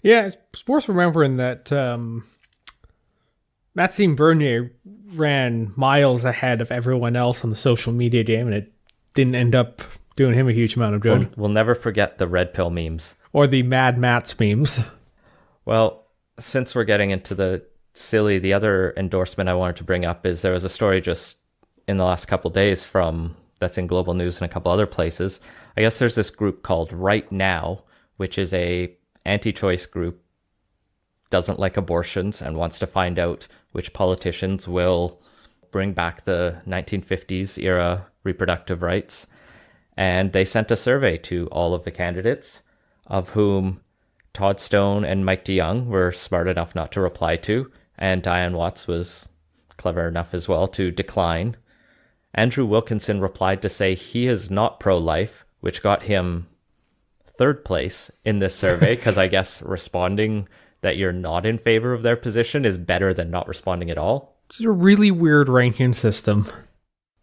Yeah, it's worth remembering that Maxime Bernier ran miles ahead of everyone else on the social media game, and it didn't end up doing him a huge amount of good. We'll never forget the red pill memes. Or the Mad Mats memes. Well, since we're getting into the other endorsement I wanted to bring up is there was a story just in the last couple of days that's in Global News and a couple other places. I guess there's this group called Right Now, which is a anti-choice group, doesn't like abortions and wants to find out which politicians will bring back the 1950s era reproductive rights. And they sent a survey to all of the candidates, of whom Todd Stone and Mike DeYoung were smart enough not to reply to, and Diane Watts was clever enough as well to decline. Andrew Wilkinson replied to say he is not pro-life, which got him third place in this survey, because I guess responding that you're not in favor of their position is better than not responding at all. It's a really weird ranking system.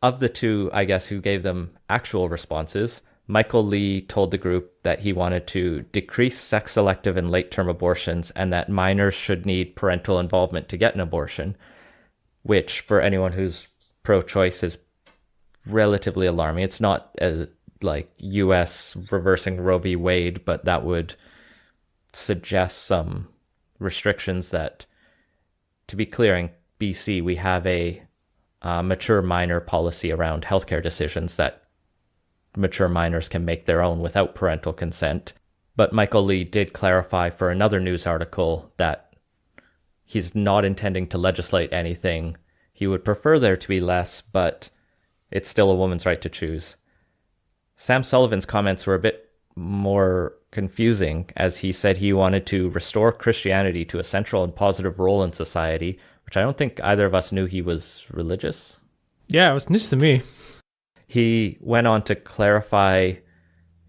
Of the two, I guess, who gave them actual responses, Michael Lee told the group that he wanted to decrease sex-selective and late-term abortions and that minors should need parental involvement to get an abortion, which, for anyone who's pro-choice, is relatively alarming. It's not like U.S. reversing Roe v. Wade, but that would suggest some restrictions that, to be clear, in BC, we have a mature minor policy around healthcare decisions that mature minors can make their own without parental consent. But Michael Lee did clarify for another news article that he's not intending to legislate anything. He would prefer there to be less, but it's still a woman's right to choose. Sam Sullivan's comments were a bit more confusing, as he said he wanted to restore Christianity to a central and positive role in society, which I don't think either of us knew he was religious. Yeah, it was news to me. He went on to clarify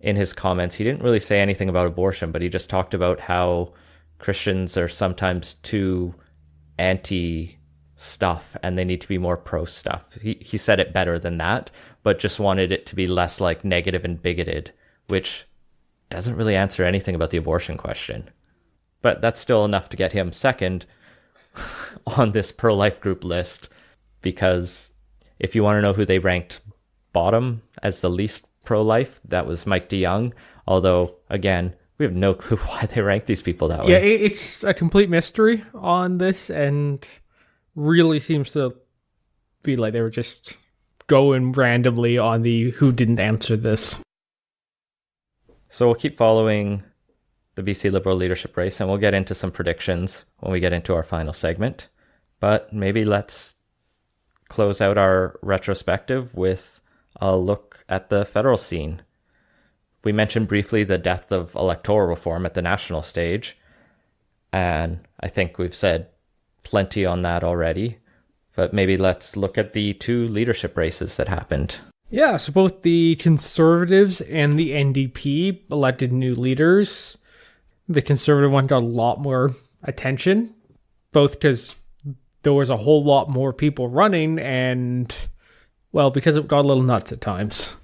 in his comments, he didn't really say anything about abortion, but he just talked about how Christians are sometimes too anti-stuff and they need to be more pro-stuff. He said it better than that, but just wanted it to be less like negative and bigoted, which doesn't really answer anything about the abortion question. But that's still enough to get him second on this pro-life group list, because if you want to know who they ranked bottom as the least pro-life, that was Mike DeYoung, although again we have no clue why they rank these people that way. Yeah, it's a complete mystery on this, and really seems to be like they were just going randomly on the who didn't answer this. So we'll keep following the BC Liberal leadership race, and we'll get into some predictions when we get into our final segment. But maybe let's close out our retrospective with a look at the federal scene. We mentioned briefly the death of electoral reform at the national stage, and I think we've said plenty on that already, but maybe let's look at the two leadership races that happened. Yeah, so both the Conservatives and the NDP elected new leaders. The Conservative one got a lot more attention, both because there was a whole lot more people running and, well, because it got a little nuts at times.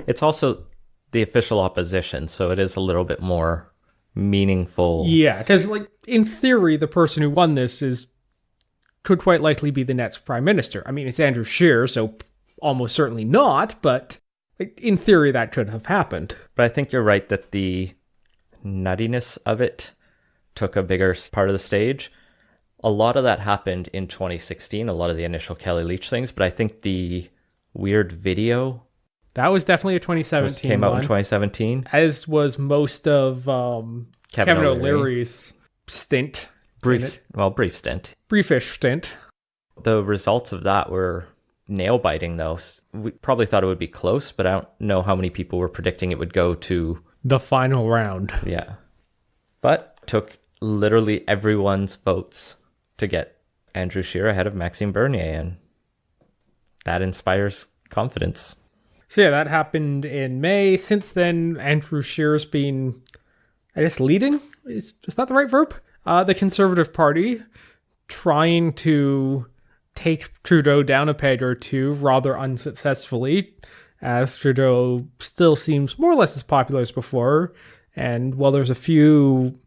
It's also the official opposition, so it is a little bit more meaningful. Yeah, because like in theory, the person who won this could quite likely be the next prime minister. I mean, it's Andrew Scheer, so almost certainly not, but like, in theory, that could have happened. But I think you're right that the nuttiness of it took a bigger part of the stage. A lot of that happened in 2016, a lot of the initial Kelly Leach things, but I think the weird video that was definitely a 2017 came out one, in 2017. as was most of Kevin O'Leary's stint. Brief stint. Briefish stint. The results of that were nail-biting, though. We probably thought it would be close, but I don't know how many people were predicting it would go to the final round. Yeah. But it took literally everyone's votes to get Andrew Scheer ahead of Maxime Bernier, and that inspires confidence. So yeah, that happened in May. Since then, Andrew Scheer's been, I guess, leading? Is that the right verb? The Conservative Party, trying to take Trudeau down a peg or two, rather unsuccessfully, as Trudeau still seems more or less as popular as before. And while there's a few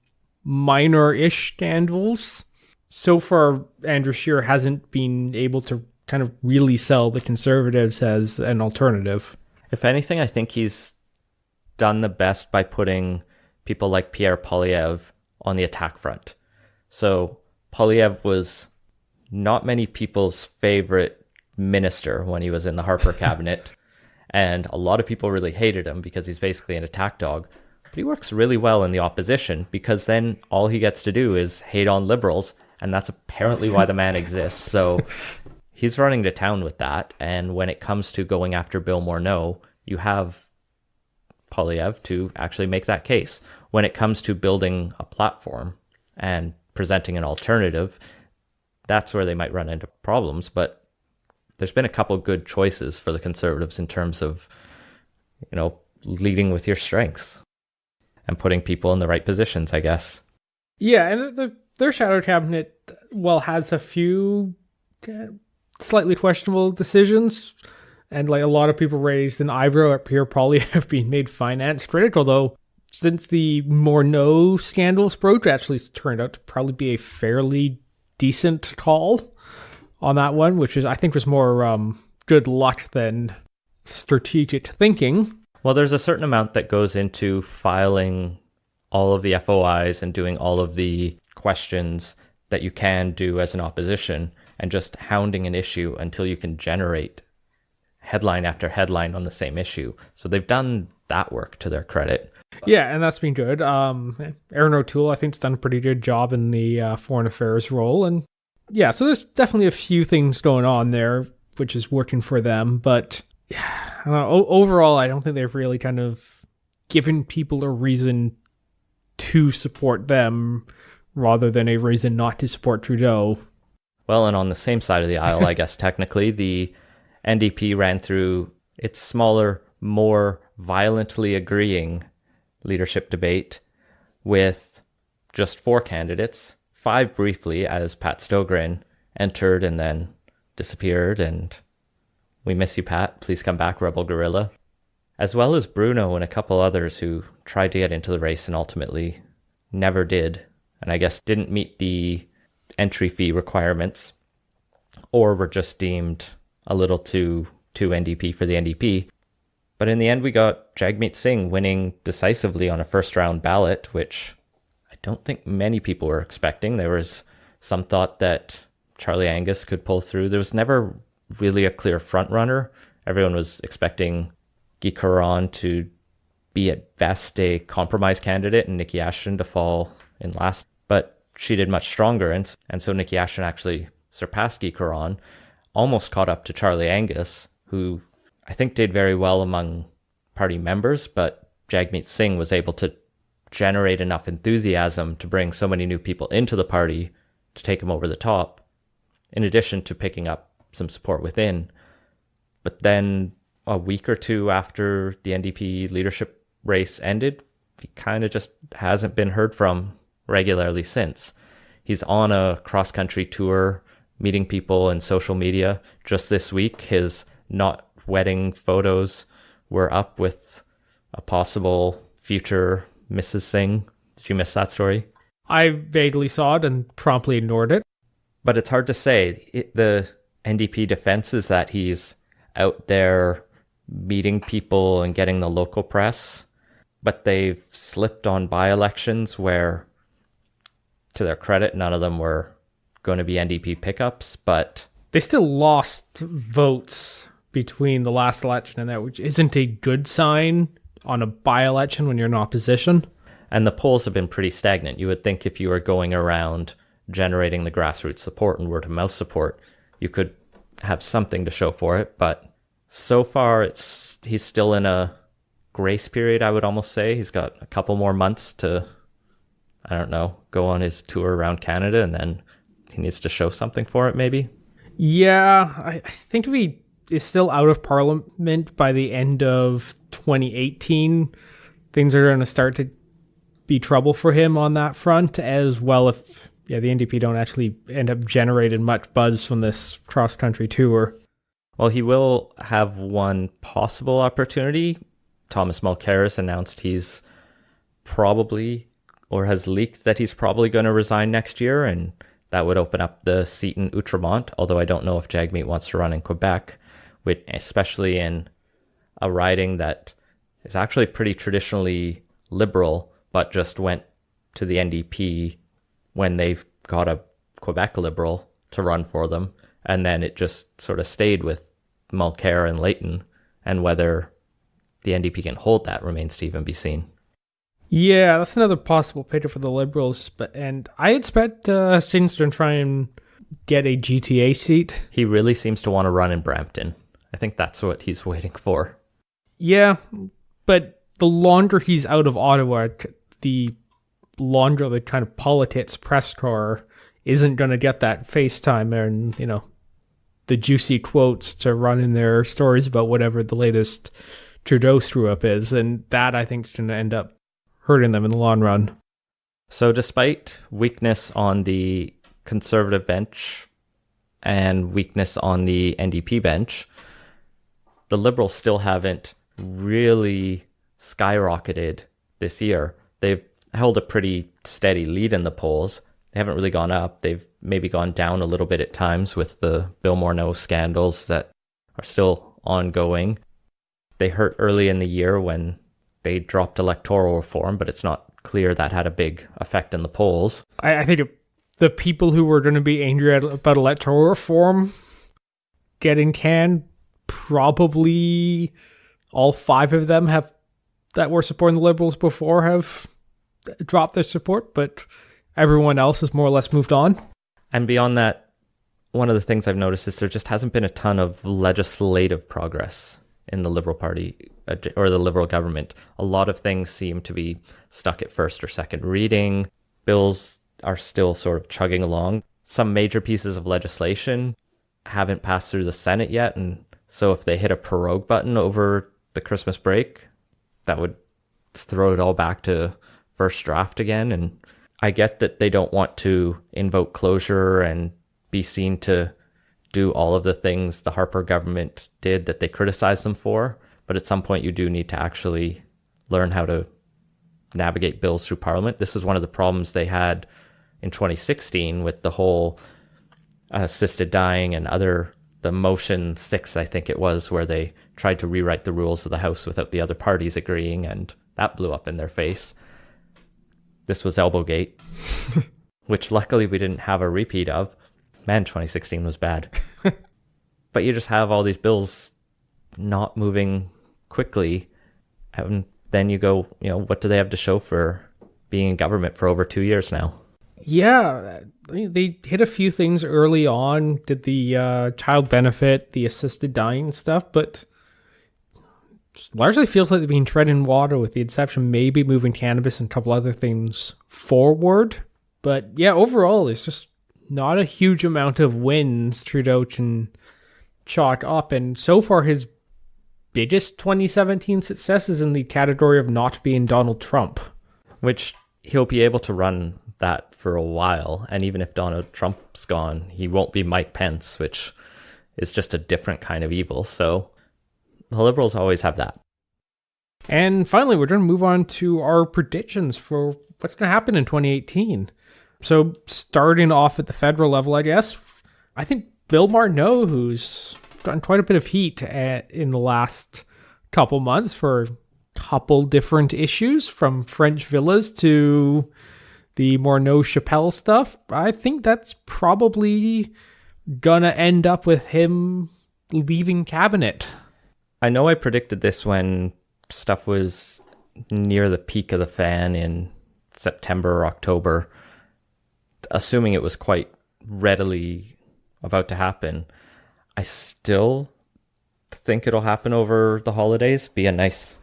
minor-ish scandals, so far Andrew Scheer hasn't been able to kind of really sell the Conservatives as an alternative. If anything, I think he's done the best by putting people like Pierre Poilievre on the attack front. So Poilievre was not many people's favorite minister when he was in the Harper cabinet, and a lot of people really hated him because he's basically an attack dog. But he works really well in the opposition, because then all he gets to do is hate on Liberals, and that's apparently why the man exists. So he's running to town with that, and when it comes to going after Bill Morneau, you have Poilievre to actually make that case. When it comes to building a platform and presenting an alternative, that's where they might run into problems. But there's been a couple good choices for the Conservatives in terms of, leading with your strengths and putting people in the right positions, I guess. Yeah, and their shadow cabinet, has a few slightly questionable decisions, and like a lot of people raised an eyebrow at Pierre Poilievre being made finance critic, although since the Morneau scandals broke, actually turned out to probably be a fairly decent call on that one, which I think was more good luck than strategic thinking. Well, there's a certain amount that goes into filing all of the FOIs and doing all of the questions that you can do as an opposition, and just hounding an issue until you can generate headline after headline on the same issue. So they've done that work to their credit. Yeah, and that's been good. Aaron O'Toole, I think, has done a pretty good job in the foreign affairs role. And yeah, so there's definitely a few things going on there, which is working for them. But I don't know, overall, I don't think they've really kind of given people a reason to support them rather than a reason not to support Trudeau. Well, and on the same side of the aisle, I guess technically, the NDP ran through its smaller, more violently agreeing leadership debate with just 4 candidates, 5 briefly, as Pat Stogren entered and then disappeared, and we miss you, Pat, please come back, Rebel Guerrilla, as well as Bruno and a couple others who tried to get into the race and ultimately never did, and I guess didn't meet the entry fee requirements, or were just deemed a little too NDP for the NDP. But in the end, we got Jagmeet Singh winning decisively on a first-round ballot, which I don't think many people were expecting. There was some thought that Charlie Angus could pull through. There was never really a clear front-runner. Everyone was expecting Guy Caron to be at best a compromise candidate and Nikki Ashton to fall in last. But she did much stronger, and so Nikki Ashton actually surpassed Guy Caron, almost caught up to Charlie Angus, who I think did very well among party members, but Jagmeet Singh was able to generate enough enthusiasm to bring so many new people into the party to take him over the top, in addition to picking up some support within. But then a week or two after the NDP leadership race ended, he kind of just hasn't been heard from regularly since. He's on a cross-country tour, meeting people in social media. Just this week, his not wedding photos were up with a possible future Mrs. Singh. Did you miss that story? I vaguely saw it and promptly ignored it. But it's hard to say. The NDP defense is that he's out there meeting people and getting the local press, but they've slipped on by-elections where, to their credit, none of them were going to be NDP pickups, but they still lost votes between the last election and that, which isn't a good sign on a by-election when you're in opposition. And the polls have been pretty stagnant. You would think if you were going around generating the grassroots support and word-of-mouth support, you could have something to show for it. But so far, he's still in a grace period, I would almost say. He's got a couple more months to, I don't know, go on his tour around Canada, and then he needs to show something for it, maybe. Yeah, I think if he is still out of Parliament by the end of 2018, things are going to start to be trouble for him on that front, as well if the NDP don't actually end up generating much buzz from this cross-country tour. Well, he will have one possible opportunity. Thomas Mulcair has announced he's probably, or has leaked that he's probably going to resign next year, and that would open up the seat in Outremont, although I don't know if Jagmeet wants to run in Quebec, especially in a riding that is actually pretty traditionally liberal, but just went to the NDP when they got a Quebec liberal to run for them. And then it just sort of stayed with Mulcair and Layton. And whether the NDP can hold that remains to even be seen. Yeah, that's another possible picture for the Liberals. And I expect Singh's to try and get a GTA seat. He really seems to want to run in Brampton. I think that's what he's waiting for. Yeah, but the longer he's out of Ottawa, the longer the kind of politics press corps isn't going to get that FaceTime and, the juicy quotes to run in their stories about whatever the latest Trudeau screw-up is. And that, I think, is going to end up hurting them in the long run. So despite weakness on the Conservative bench and weakness on the NDP bench, the Liberals still haven't really skyrocketed this year. They've held a pretty steady lead in the polls. They haven't really gone up. They've maybe gone down a little bit at times with the Bill Morneau scandals that are still ongoing. They hurt early in the year when they dropped electoral reform, but it's not clear that had a big effect in the polls. I think the people who were going to be angry about electoral reform getting canned, probably all 5 of them that were supporting the Liberals before have dropped their support, but everyone else has more or less moved on. And beyond that, one of the things I've noticed is there just hasn't been a ton of legislative progress in the Liberal Party or the Liberal government. A lot of things seem to be stuck at first or second reading. Bills are still sort of chugging along. Some major pieces of legislation haven't passed through the Senate yet, and so if they hit a prorogue button over the Christmas break, that would throw it all back to first draft again. And I get that they don't want to invoke closure and be seen to do all of the things the Harper government did that they criticized them for, but at some point you do need to actually learn how to navigate bills through Parliament. This is one of the problems they had in 2016 with the whole assisted dying and the motion 6, I think it was, where they tried to rewrite the rules of the House without the other parties agreeing, and that blew up in their face. This was Elbowgate, which luckily we didn't have a repeat of. Man, 2016 was bad. But you just have all these bills not moving quickly, and then you go, what do they have to show for being in government for over 2 years now? Yeah, they hit a few things early on, did the child benefit, the assisted dying stuff, but largely feels like they've been treading water, with the exception maybe moving cannabis and a couple other things forward. But yeah, overall, it's just not a huge amount of wins Trudeau can chalk up. And so far, his biggest 2017 success is in the category of not being Donald Trump. Which he'll be able to run that for a while. And even if Donald Trump's gone, he won't be Mike Pence, which is just a different kind of evil. So the Liberals always have that. And finally, we're going to move on to our predictions for what's going to happen in 2018. So starting off at the federal level, I guess, I think Bill Martineau, who's gotten quite a bit of heat in the last couple months for a couple different issues, from French villas to the Morneau Chappelle stuff, I think that's probably gonna end up with him leaving cabinet. I know I predicted this when stuff was near the peak of the fan in September or October, assuming it was quite readily about to happen. I still think it'll happen over the holidays. Be a nice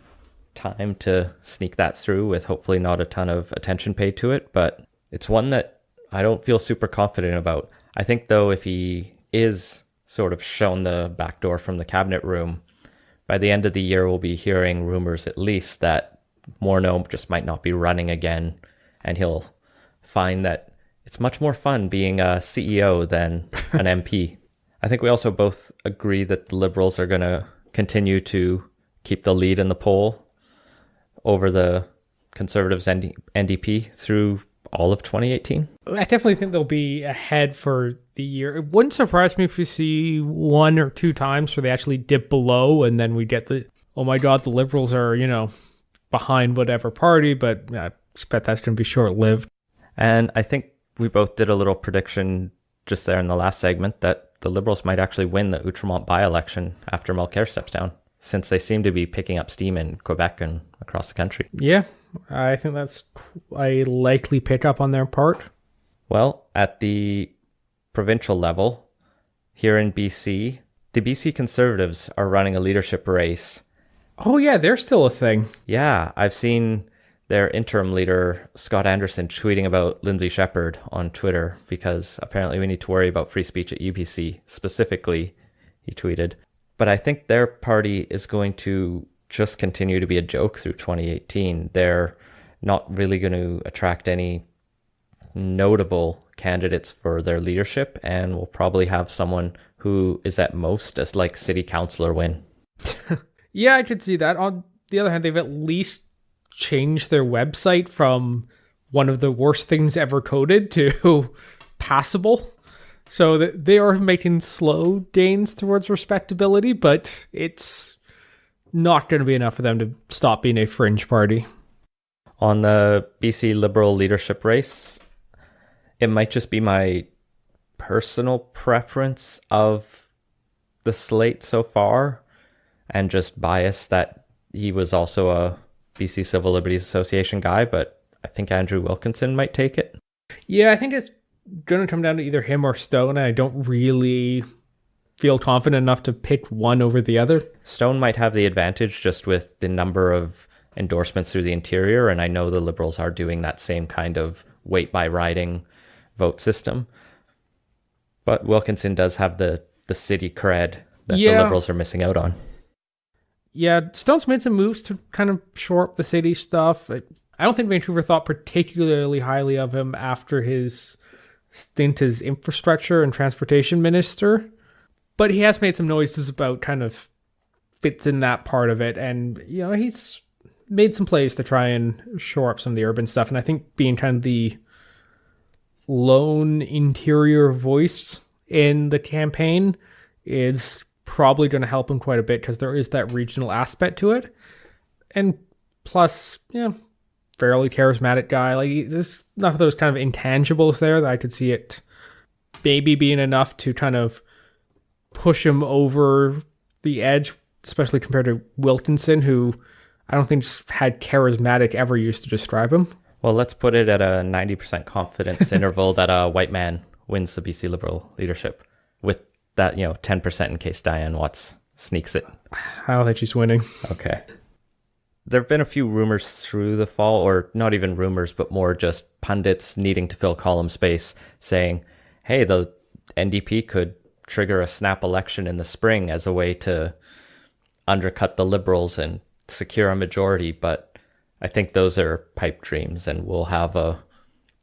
time to sneak that through with hopefully not a ton of attention paid to it, but it's one that I don't feel super confident about. I think, though, if he is sort of shown the back door from the cabinet room, by the end of the year, we'll be hearing rumors at least that Morneau just might not be running again, and he'll find that it's much more fun being a CEO than an MP. I think we also both agree that the Liberals are going to continue to keep the lead in the poll over the Conservatives and NDP through all of 2018. I definitely think they'll be ahead for the year. It wouldn't surprise me if we see one or two times where they actually dip below, and then we get the, oh my God, the Liberals are, behind whatever party, but I expect that's going to be short-lived. And I think we both did a little prediction just there in the last segment that the Liberals might actually win the Outremont by-election after Mulcair steps down, since they seem to be picking up steam in Quebec and across the country. Yeah, I think that's a likely pickup on their part. Well, at the provincial level, here in BC, the BC Conservatives are running a leadership race. Oh yeah, they're still a thing. Yeah, I've seen their interim leader, Scott Anderson, tweeting about Lindsay Shepherd on Twitter, because apparently we need to worry about free speech at UBC. Specifically, he tweeted. But I think their party is going to just continue to be a joke through 2018. They're not really going to attract any notable candidates for their leadership, and will probably have someone who is at most a city councillor win. Yeah, I could see that. On the other hand, they've at least changed their website from one of the worst things ever coded to passable. So that they are making slow gains towards respectability, but it's not going to be enough for them to stop being a fringe party. On the BC Liberal leadership race, it might just be my personal preference of the slate so far, and just bias that he was also a BC Civil Liberties Association guy, but I think Andrew Wilkinson might take it. Yeah, I think it's going to come down to either him or Stone. I don't really feel confident enough to pick one over the other. Stone might have the advantage just with the number of endorsements through the interior, and I know the Liberals are doing that same kind of weight by riding vote system. But Wilkinson does have the city cred that the Liberals are missing out on. Yeah, Stone's made some moves to kind of shore up the city stuff. I don't think Vancouver thought particularly highly of him after his stint as infrastructure and transportation minister, but he has made some noises about kind of fits in that part of it, and he's made some plays to try and shore up some of the urban stuff, and I think being kind of the lone interior voice in the campaign is probably going to help him quite a bit, because there is that regional aspect to it, and plus, fairly charismatic guy. There's enough of those kind of intangibles there that I could see it maybe being enough to kind of push him over the edge, especially compared to Wilkinson, who I don't think's had charismatic ever used to describe him. Well, let's put it at a 90% confidence interval that a white man wins the BC Liberal leadership, with that 10% in case Diane Watts sneaks it. I don't think she's winning. Okay. There have been a few rumors through the fall, or not even rumors, but more just pundits needing to fill column space saying, hey, the NDP could trigger a snap election in the spring as a way to undercut the Liberals and secure a majority. But I think those are pipe dreams, and we'll have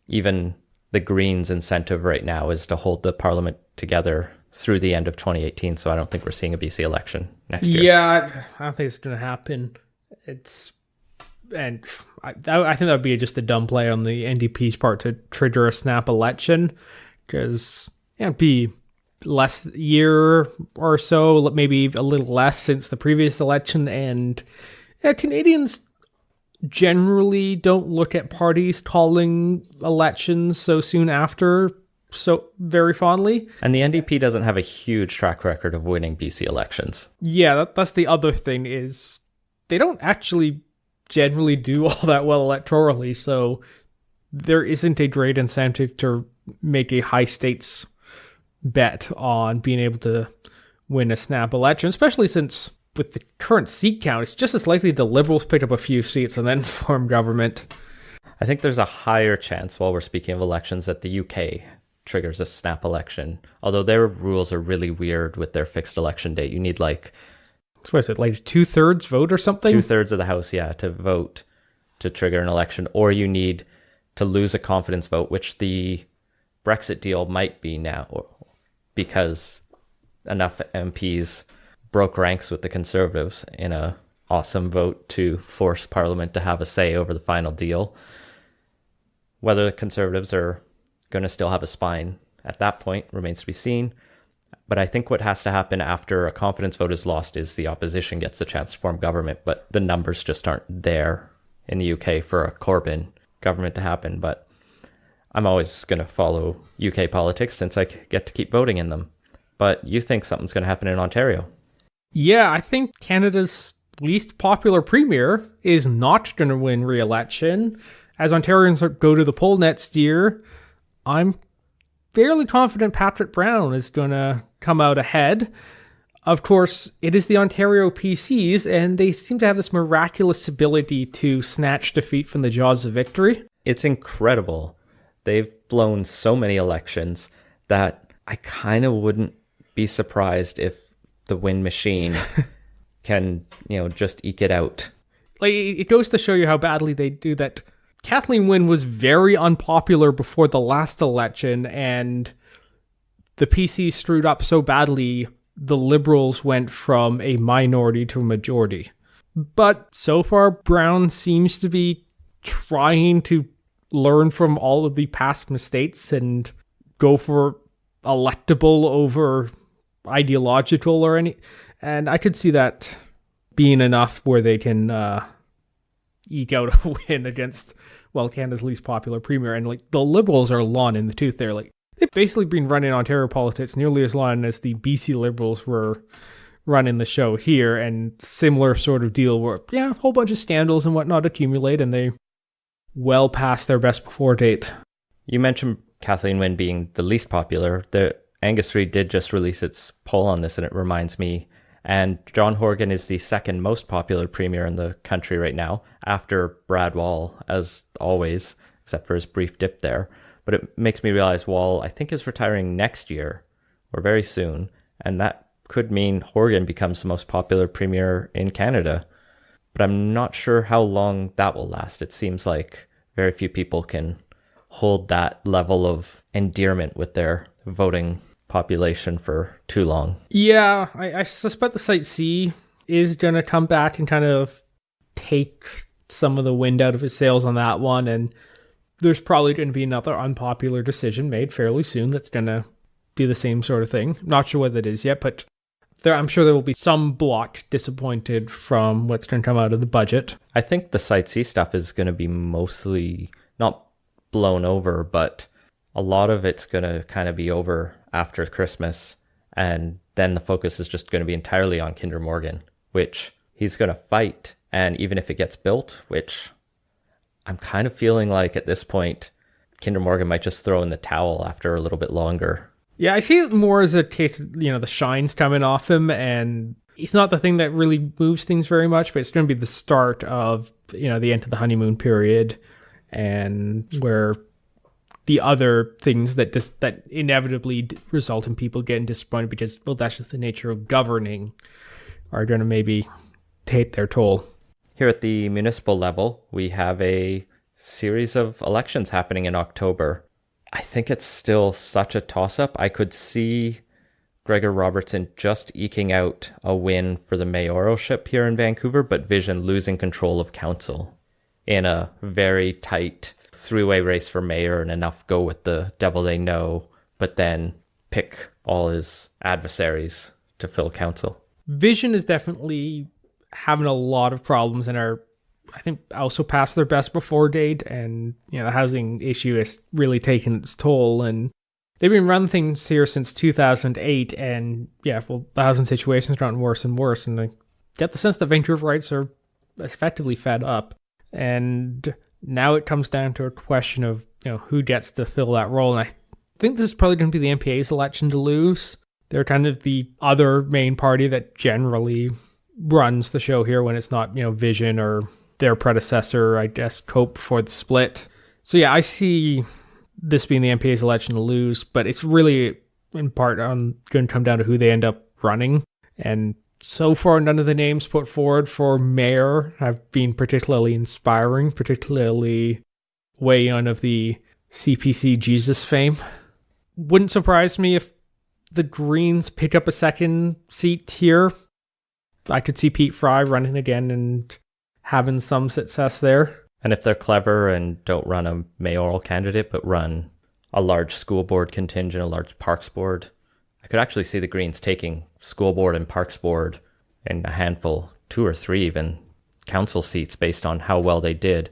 even the Greens' incentive right now is to hold the parliament together through the end of 2018. So I don't think we're seeing a BC election next year. Yeah, I don't think it's going to happen. I think that would be just a dumb play on the NDP's part to trigger a snap election, because it'd be less year or so, maybe a little less since the previous election, and Canadians generally don't look at parties calling elections so soon after so very fondly. And the NDP doesn't have a huge track record of winning BC elections. Yeah, that's the other thing, is they don't actually generally do all that well electorally, so there isn't a great incentive to make a high stakes bet on being able to win a snap election, especially since with the current seat count, it's just as likely the Liberals pick up a few seats and then form government. I think there's a higher chance, while we're speaking of elections, that the UK triggers a snap election, although their rules are really weird with their fixed election date. You need like 2/3 vote or something? 2/3 of the House, to vote to trigger an election, or you need to lose a confidence vote, which the Brexit deal might be now, because enough MPs broke ranks with the Conservatives in a awesome vote to force Parliament to have a say over the final deal. Whether the Conservatives are going to still have a spine at that point remains to be seen. But I think what has to happen after a confidence vote is lost is the opposition gets a chance to form government, but the numbers just aren't there in the UK for a Corbyn government to happen. But I'm always going to follow UK politics since I get to keep voting in them. But you think something's going to happen in Ontario? Yeah, I think Canada's least popular premier is not going to win re-election. As Ontarians go to the poll next year, I'm fairly confident Patrick Brown is going to come out ahead. Of course, it is the Ontario PCs, and they seem to have this miraculous ability to snatch defeat from the jaws of victory. It's incredible. They've blown so many elections that I kind of wouldn't be surprised if the win machine can, just eke it out. Like, it goes to show you how badly they do that. Kathleen Wynne was very unpopular before the last election, and the PC screwed up so badly, the Liberals went from a minority to a majority. But so far, Brown seems to be trying to learn from all of the past mistakes and go for electable over ideological or any. And I could see that being enough where they can eke out a win against, Canada's least popular premier. And the Liberals are long in the tooth there. They've basically been running Ontario politics nearly as long as the BC Liberals were running the show here, and similar sort of deal where, a whole bunch of scandals and whatnot accumulate, and they well past their best before date. You mentioned Kathleen Wynne being the least popular. The Angus Reid did just release its poll on this, and it reminds me. And John Horgan is the second most popular premier in the country right now, after Brad Wall, as always, except for his brief dip there. But it makes me realize Wall, I think, is retiring next year, or very soon, and that could mean Horgan becomes the most popular premier in Canada. But I'm not sure how long that will last. It seems like very few people can hold that level of endearment with their voting population for too long. Yeah, I suspect the Site C is going to come back and kind of take some of the wind out of his sails on that one, and there's probably going to be another unpopular decision made fairly soon that's going to do the same sort of thing. Not sure what that is yet, but I'm sure there will be some bloc disappointed from what's going to come out of the budget. I think the Site C stuff is going to be mostly not blown over, but a lot of it's going to kind of be over after Christmas, and then the focus is just going to be entirely on Kinder Morgan, which he's going to fight. And even if it gets built, which I'm kind of feeling like at this point, Kinder Morgan might just throw in the towel after a little bit longer. Yeah, I see it more as a case of, the shine's coming off him, and he's not the thing that really moves things very much, but it's going to be the start of, the end of the honeymoon period, and where the other things that inevitably result in people getting disappointed because, that's just the nature of governing, are going to maybe take their toll. Here at the municipal level, we have a series of elections happening in October. I think it's still such a toss-up. I could see Gregor Robertson just eking out a win for the mayoralship here in Vancouver, but Vision losing control of council in a very tight three-way race for mayor, and enough go with the devil they know, but then pick all his adversaries to fill council. Vision is definitely having a lot of problems and are, I think, also past their best before date, and the housing issue has really taken its toll, and they've been running things here since 2008, and the housing situation's gotten worse and worse, and I get the sense that Vancouverites are effectively fed up, and now it comes down to a question of who gets to fill that role, and I think this is probably going to be the NPA's election to lose. They're kind of the other main party that generally runs the show here when it's not Vision or their predecessor, I guess, Cope before the split. So I see this being the NPA's election to lose, but it's really in part going to come down to who they end up running. And so far, none of the names put forward for mayor have been particularly inspiring, particularly way on of the CPC Jesus fame. Wouldn't surprise me if the Greens pick up a second seat here. I could see Pete Fry running again and having some success there. And if they're clever and don't run a mayoral candidate, but run a large school board contingent, a large parks board, I could actually see the Greens taking school board and parks board and a handful, 2 or 3 even, council seats based on how well they did.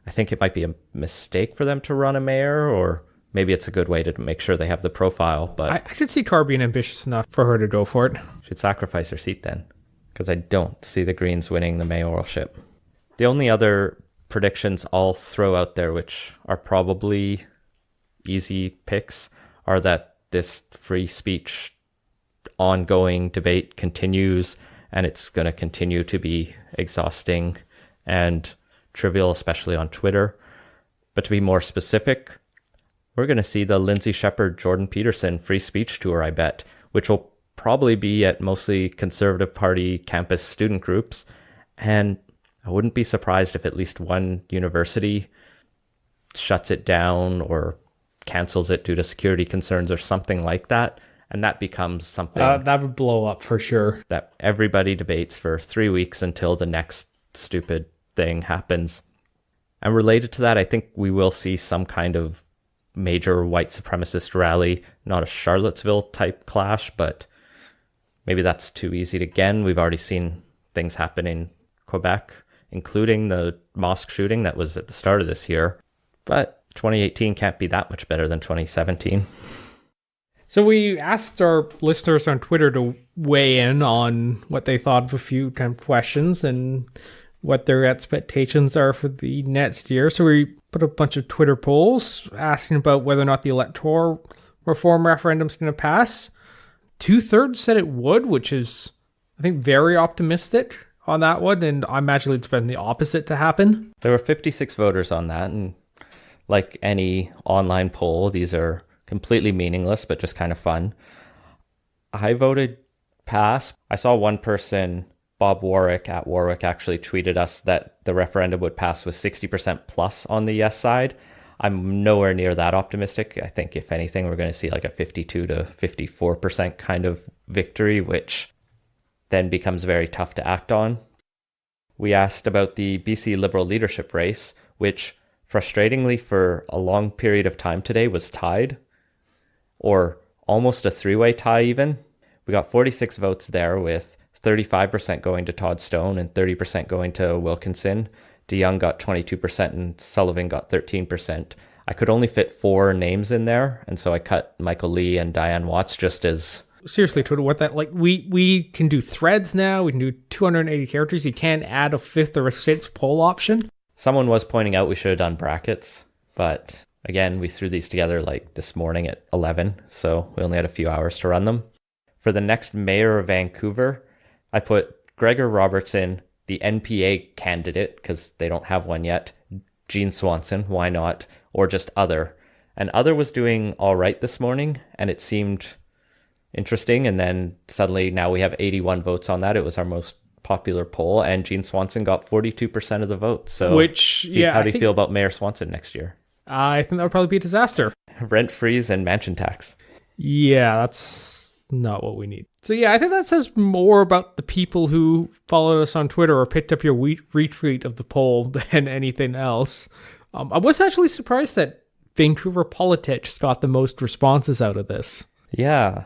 I think it might be a mistake for them to run a mayor, or maybe it's a good way to make sure they have the profile. But I should see Carr being ambitious enough for her to go for it. Should sacrifice her seat then, because I don't see the Greens winning the mayoralship. The only other predictions I'll throw out there, which are probably easy picks, are that this free speech ongoing debate continues, and it's going to continue to be exhausting and trivial, especially on Twitter. But to be more specific, we're going to see the Lindsay Shepherd, Jordan Peterson free speech tour, I bet, which will probably be at mostly Conservative Party campus student groups. And I wouldn't be surprised if at least one university shuts it down or cancels it due to security concerns or something like that. And that becomes something that would blow up for sure. That everybody debates for 3 weeks until the next stupid thing happens. And related to that, I think we will see some kind of major white supremacist rally, not a Charlottesville type clash, but maybe that's too easy to again. We've already seen things happen in Quebec, including the mosque shooting that was at the start of this year. But 2018 can't be that much better than 2017. So we asked our listeners on Twitter to weigh in on what they thought of a few kind of questions and what their expectations are for the next year. So we put a bunch of Twitter polls asking about whether or not the electoral reform referendum is going to pass. 2/3 said it would, which is, I think, very optimistic on that one. And I imagine it's been the opposite to happen. There were 56 voters on that. And like any online poll, these are completely meaningless, but just kind of fun. I voted pass. I saw one person, Bob Warwick at Warwick, actually tweeted us that the referendum would pass with 60% plus on the yes side. I'm nowhere near that optimistic. I think if anything, we're going to see like a 52 to 54% kind of victory, which then becomes very tough to act on. We asked about the BC Liberal leadership race, which frustratingly for a long period of time today was tied, or almost a 3-way tie even. We got 46 votes there, with 35% going to Todd Stone and 30% going to Wilkinson. DeYoung got 22% and Sullivan got 13%. I could only fit 4 names in there, and so I cut Michael Lee and Diane Watts just as... Seriously, Twitter, what that, like, we can do threads now, we can do 280 characters, you can't add a 5th or a 6th poll option? Someone was pointing out we should have done brackets, but again, we threw these together like this morning at 11, so we only had a few hours to run them. For the next mayor of Vancouver, I put Gregor Robertson, the NPA candidate, because they don't have one yet, Jean Swanson, why not, or just other. And other was doing all right this morning, and it seemed interesting, and then suddenly now we have 81 votes on that. It was our most popular poll, and Jean Swanson got 42% of the vote. So how do you feel about Mayor Swanson next year? I think that would probably be a disaster. Rent freeze and mansion tax. Yeah, that's not what we need. So yeah, I think that says more about the people who followed us on Twitter or picked up your retweet of the poll than anything else. I was actually surprised that Vancouver Politics got the most responses out of this. Yeah.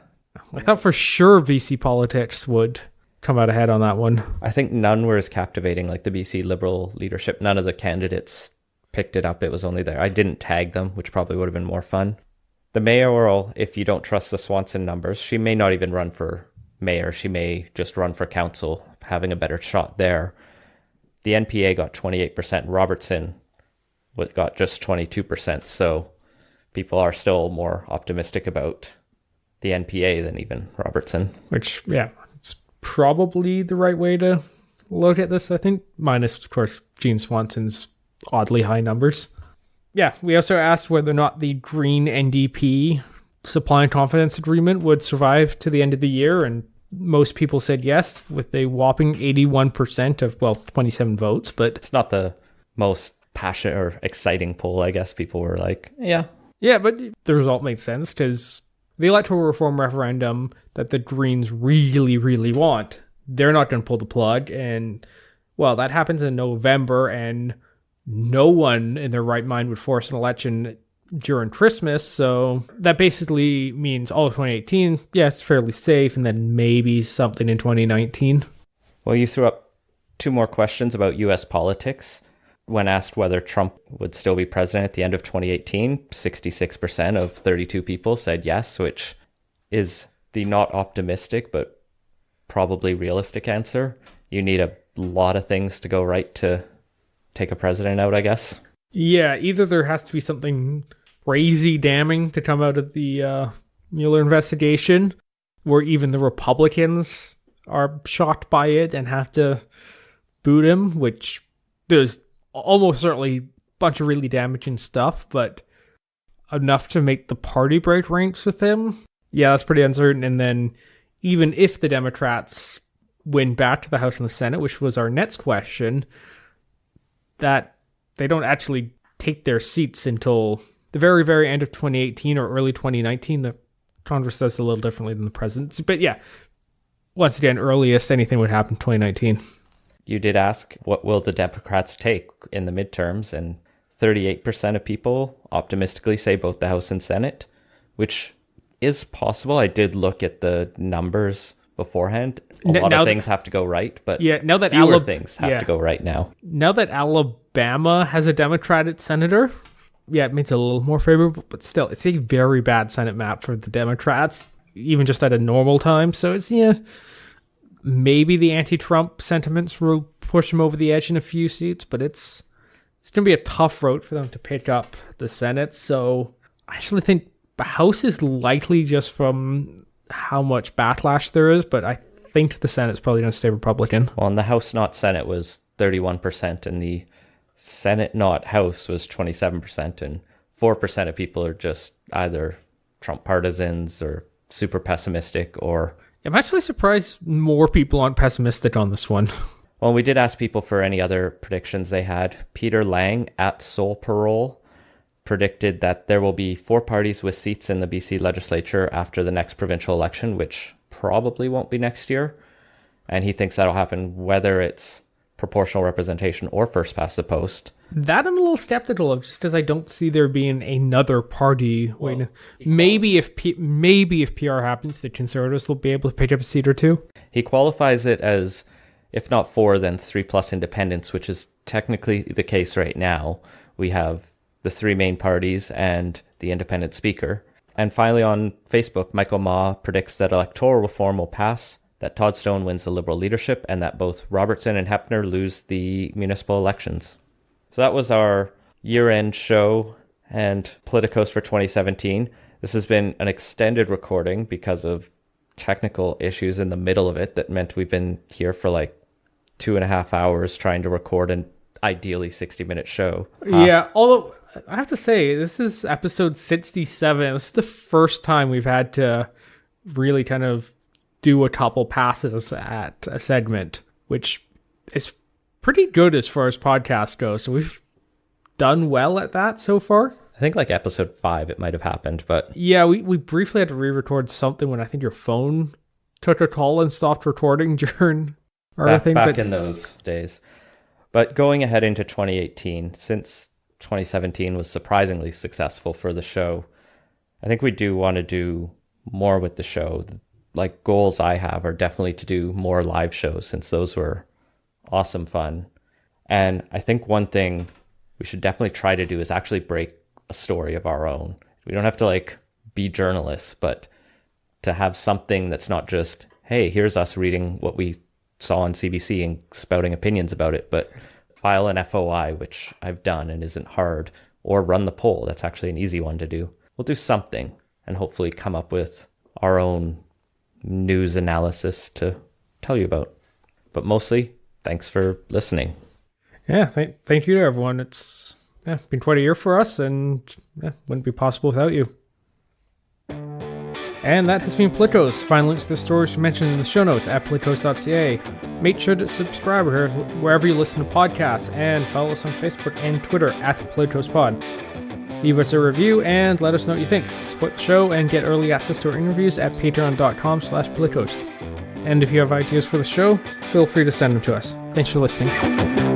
I thought for sure BC Politics would come out ahead on that one. I think none were as captivating, like the BC Liberal leadership. None of the candidates picked it up. It was only there. I didn't tag them, which probably would have been more fun. The mayoral, if you don't trust the Swanson numbers, she may not even run for mayor. She may just run for council, having a better shot there. The NPA got 28%. Robertson got just 22%. So people are still more optimistic about the NPA than even Robertson. Which, yeah, it's probably the right way to look at this, I think. Minus, of course, Jean Swanson's oddly high numbers. Yeah, we also asked whether or not the Green NDP supply and confidence agreement would survive to the end of the year, and most people said yes, with a whopping 81% of, 27 votes. But it's not the most passionate or exciting poll, I guess. People were like, yeah. Yeah, but the result made sense, because the electoral reform referendum that the Greens really, really want, they're not going to pull the plug, and, that happens in November, and no one in their right mind would force an election during Christmas, so that basically means all of 2018, it's fairly safe, and then maybe something in 2019. Well, you threw up two more questions about U.S. politics. When asked whether Trump would still be president at the end of 2018, 66% of 32 people said yes, which is the not optimistic, but probably realistic answer. You need a lot of things to go right to take a president out, I guess. Yeah, either there has to be something crazy damning to come out of the Mueller investigation, where even the Republicans are shocked by it and have to boot him, which there's almost certainly a bunch of really damaging stuff, but enough to make the party break ranks with him. Yeah, that's pretty uncertain. And then even if the Democrats win back to the House and the Senate, which was our next question, that they don't actually take their seats until the very, very end of 2018 or early 2019. The Congress does it a little differently than the president. But yeah, once again, earliest anything would happen in 2019. You did ask, what will the Democrats take in the midterms? And 38% of people optimistically say both the House and Senate, which is possible. I did look at the numbers beforehand. A lot of things have to go right, but now that fewer things have to go right now. Now that Alabama has a Democratic senator, it makes it a little more favorable, but still, it's a very bad Senate map for the Democrats, even just at a normal time. So it's, maybe the anti-Trump sentiments will push them over the edge in a few seats, but it's going to be a tough road for them to pick up the Senate. So I actually think the House is likely just from how much backlash there is, but I think the Senate's probably going to stay Republican. Well, and the House not Senate was 31%, and the Senate not House was 27%, and 4% of people are just either Trump partisans or super pessimistic, or... I'm actually surprised more people aren't pessimistic on this one. Well, we did ask people for any other predictions they had. Peter Lang at Soul Parole predicted that there will be 4 parties with seats in the BC legislature after the next provincial election, which probably won't be next year. And he thinks that'll happen whether it's proportional representation or first past the post. That I'm a little skeptical of, just because I don't see there being another party. Well, maybe if PR happens, the Conservatives will be able to pick up a seat or two. He qualifies it as, if not 4, then 3+ independents, which is technically the case right now. We have the 3 main parties and the independent speaker. And finally, on Facebook, Michael Ma predicts that electoral reform will pass, that Todd Stone wins the Liberal leadership, and that both Robertson and Hepner lose the municipal elections. So that was our year-end show and PolitiCoast for 2017. This has been an extended recording because of technical issues in the middle of it that meant we've been here for like 2.5 hours trying to record an ideally 60-minute show. Yeah, although I have to say, this is episode 67. This is the first time we've had to really kind of do a couple passes at a segment, which is pretty good as far as podcasts go. So we've done well at that so far. I think like episode 5 it might have happened, but Yeah, we briefly had to re-record something when I think your phone took a call and stopped recording during our thing. back in those days. But going ahead into 2018, since 2017 was surprisingly successful for the show, I think we do want to do more with the show. Like goals I have are definitely to do more live shows, since those were awesome fun. And I think one thing we should definitely try to do is actually break a story of our own. We don't have to like be journalists, but to have something that's not just, hey, here's us reading what we saw on CBC and spouting opinions about it, but file an FOI, which I've done and isn't hard, or run the poll. That's actually an easy one to do. We'll do something and hopefully come up with our own news analysis to tell you about. But mostly, thanks for listening. Yeah, thank you to everyone. It's been quite a year for us, and wouldn't be possible without you. And that has been PolitiCoast. Find links to the stories we mentioned in the show notes at politicoast.ca. Make sure to subscribe wherever you listen to podcasts, and follow us on Facebook and Twitter at PolitiCoastPod. Leave us a review and let us know what you think. Support the show and get early access to our interviews at patreon.com/PolitiCoast. And if you have ideas for the show, feel free to send them to us. Thanks for listening.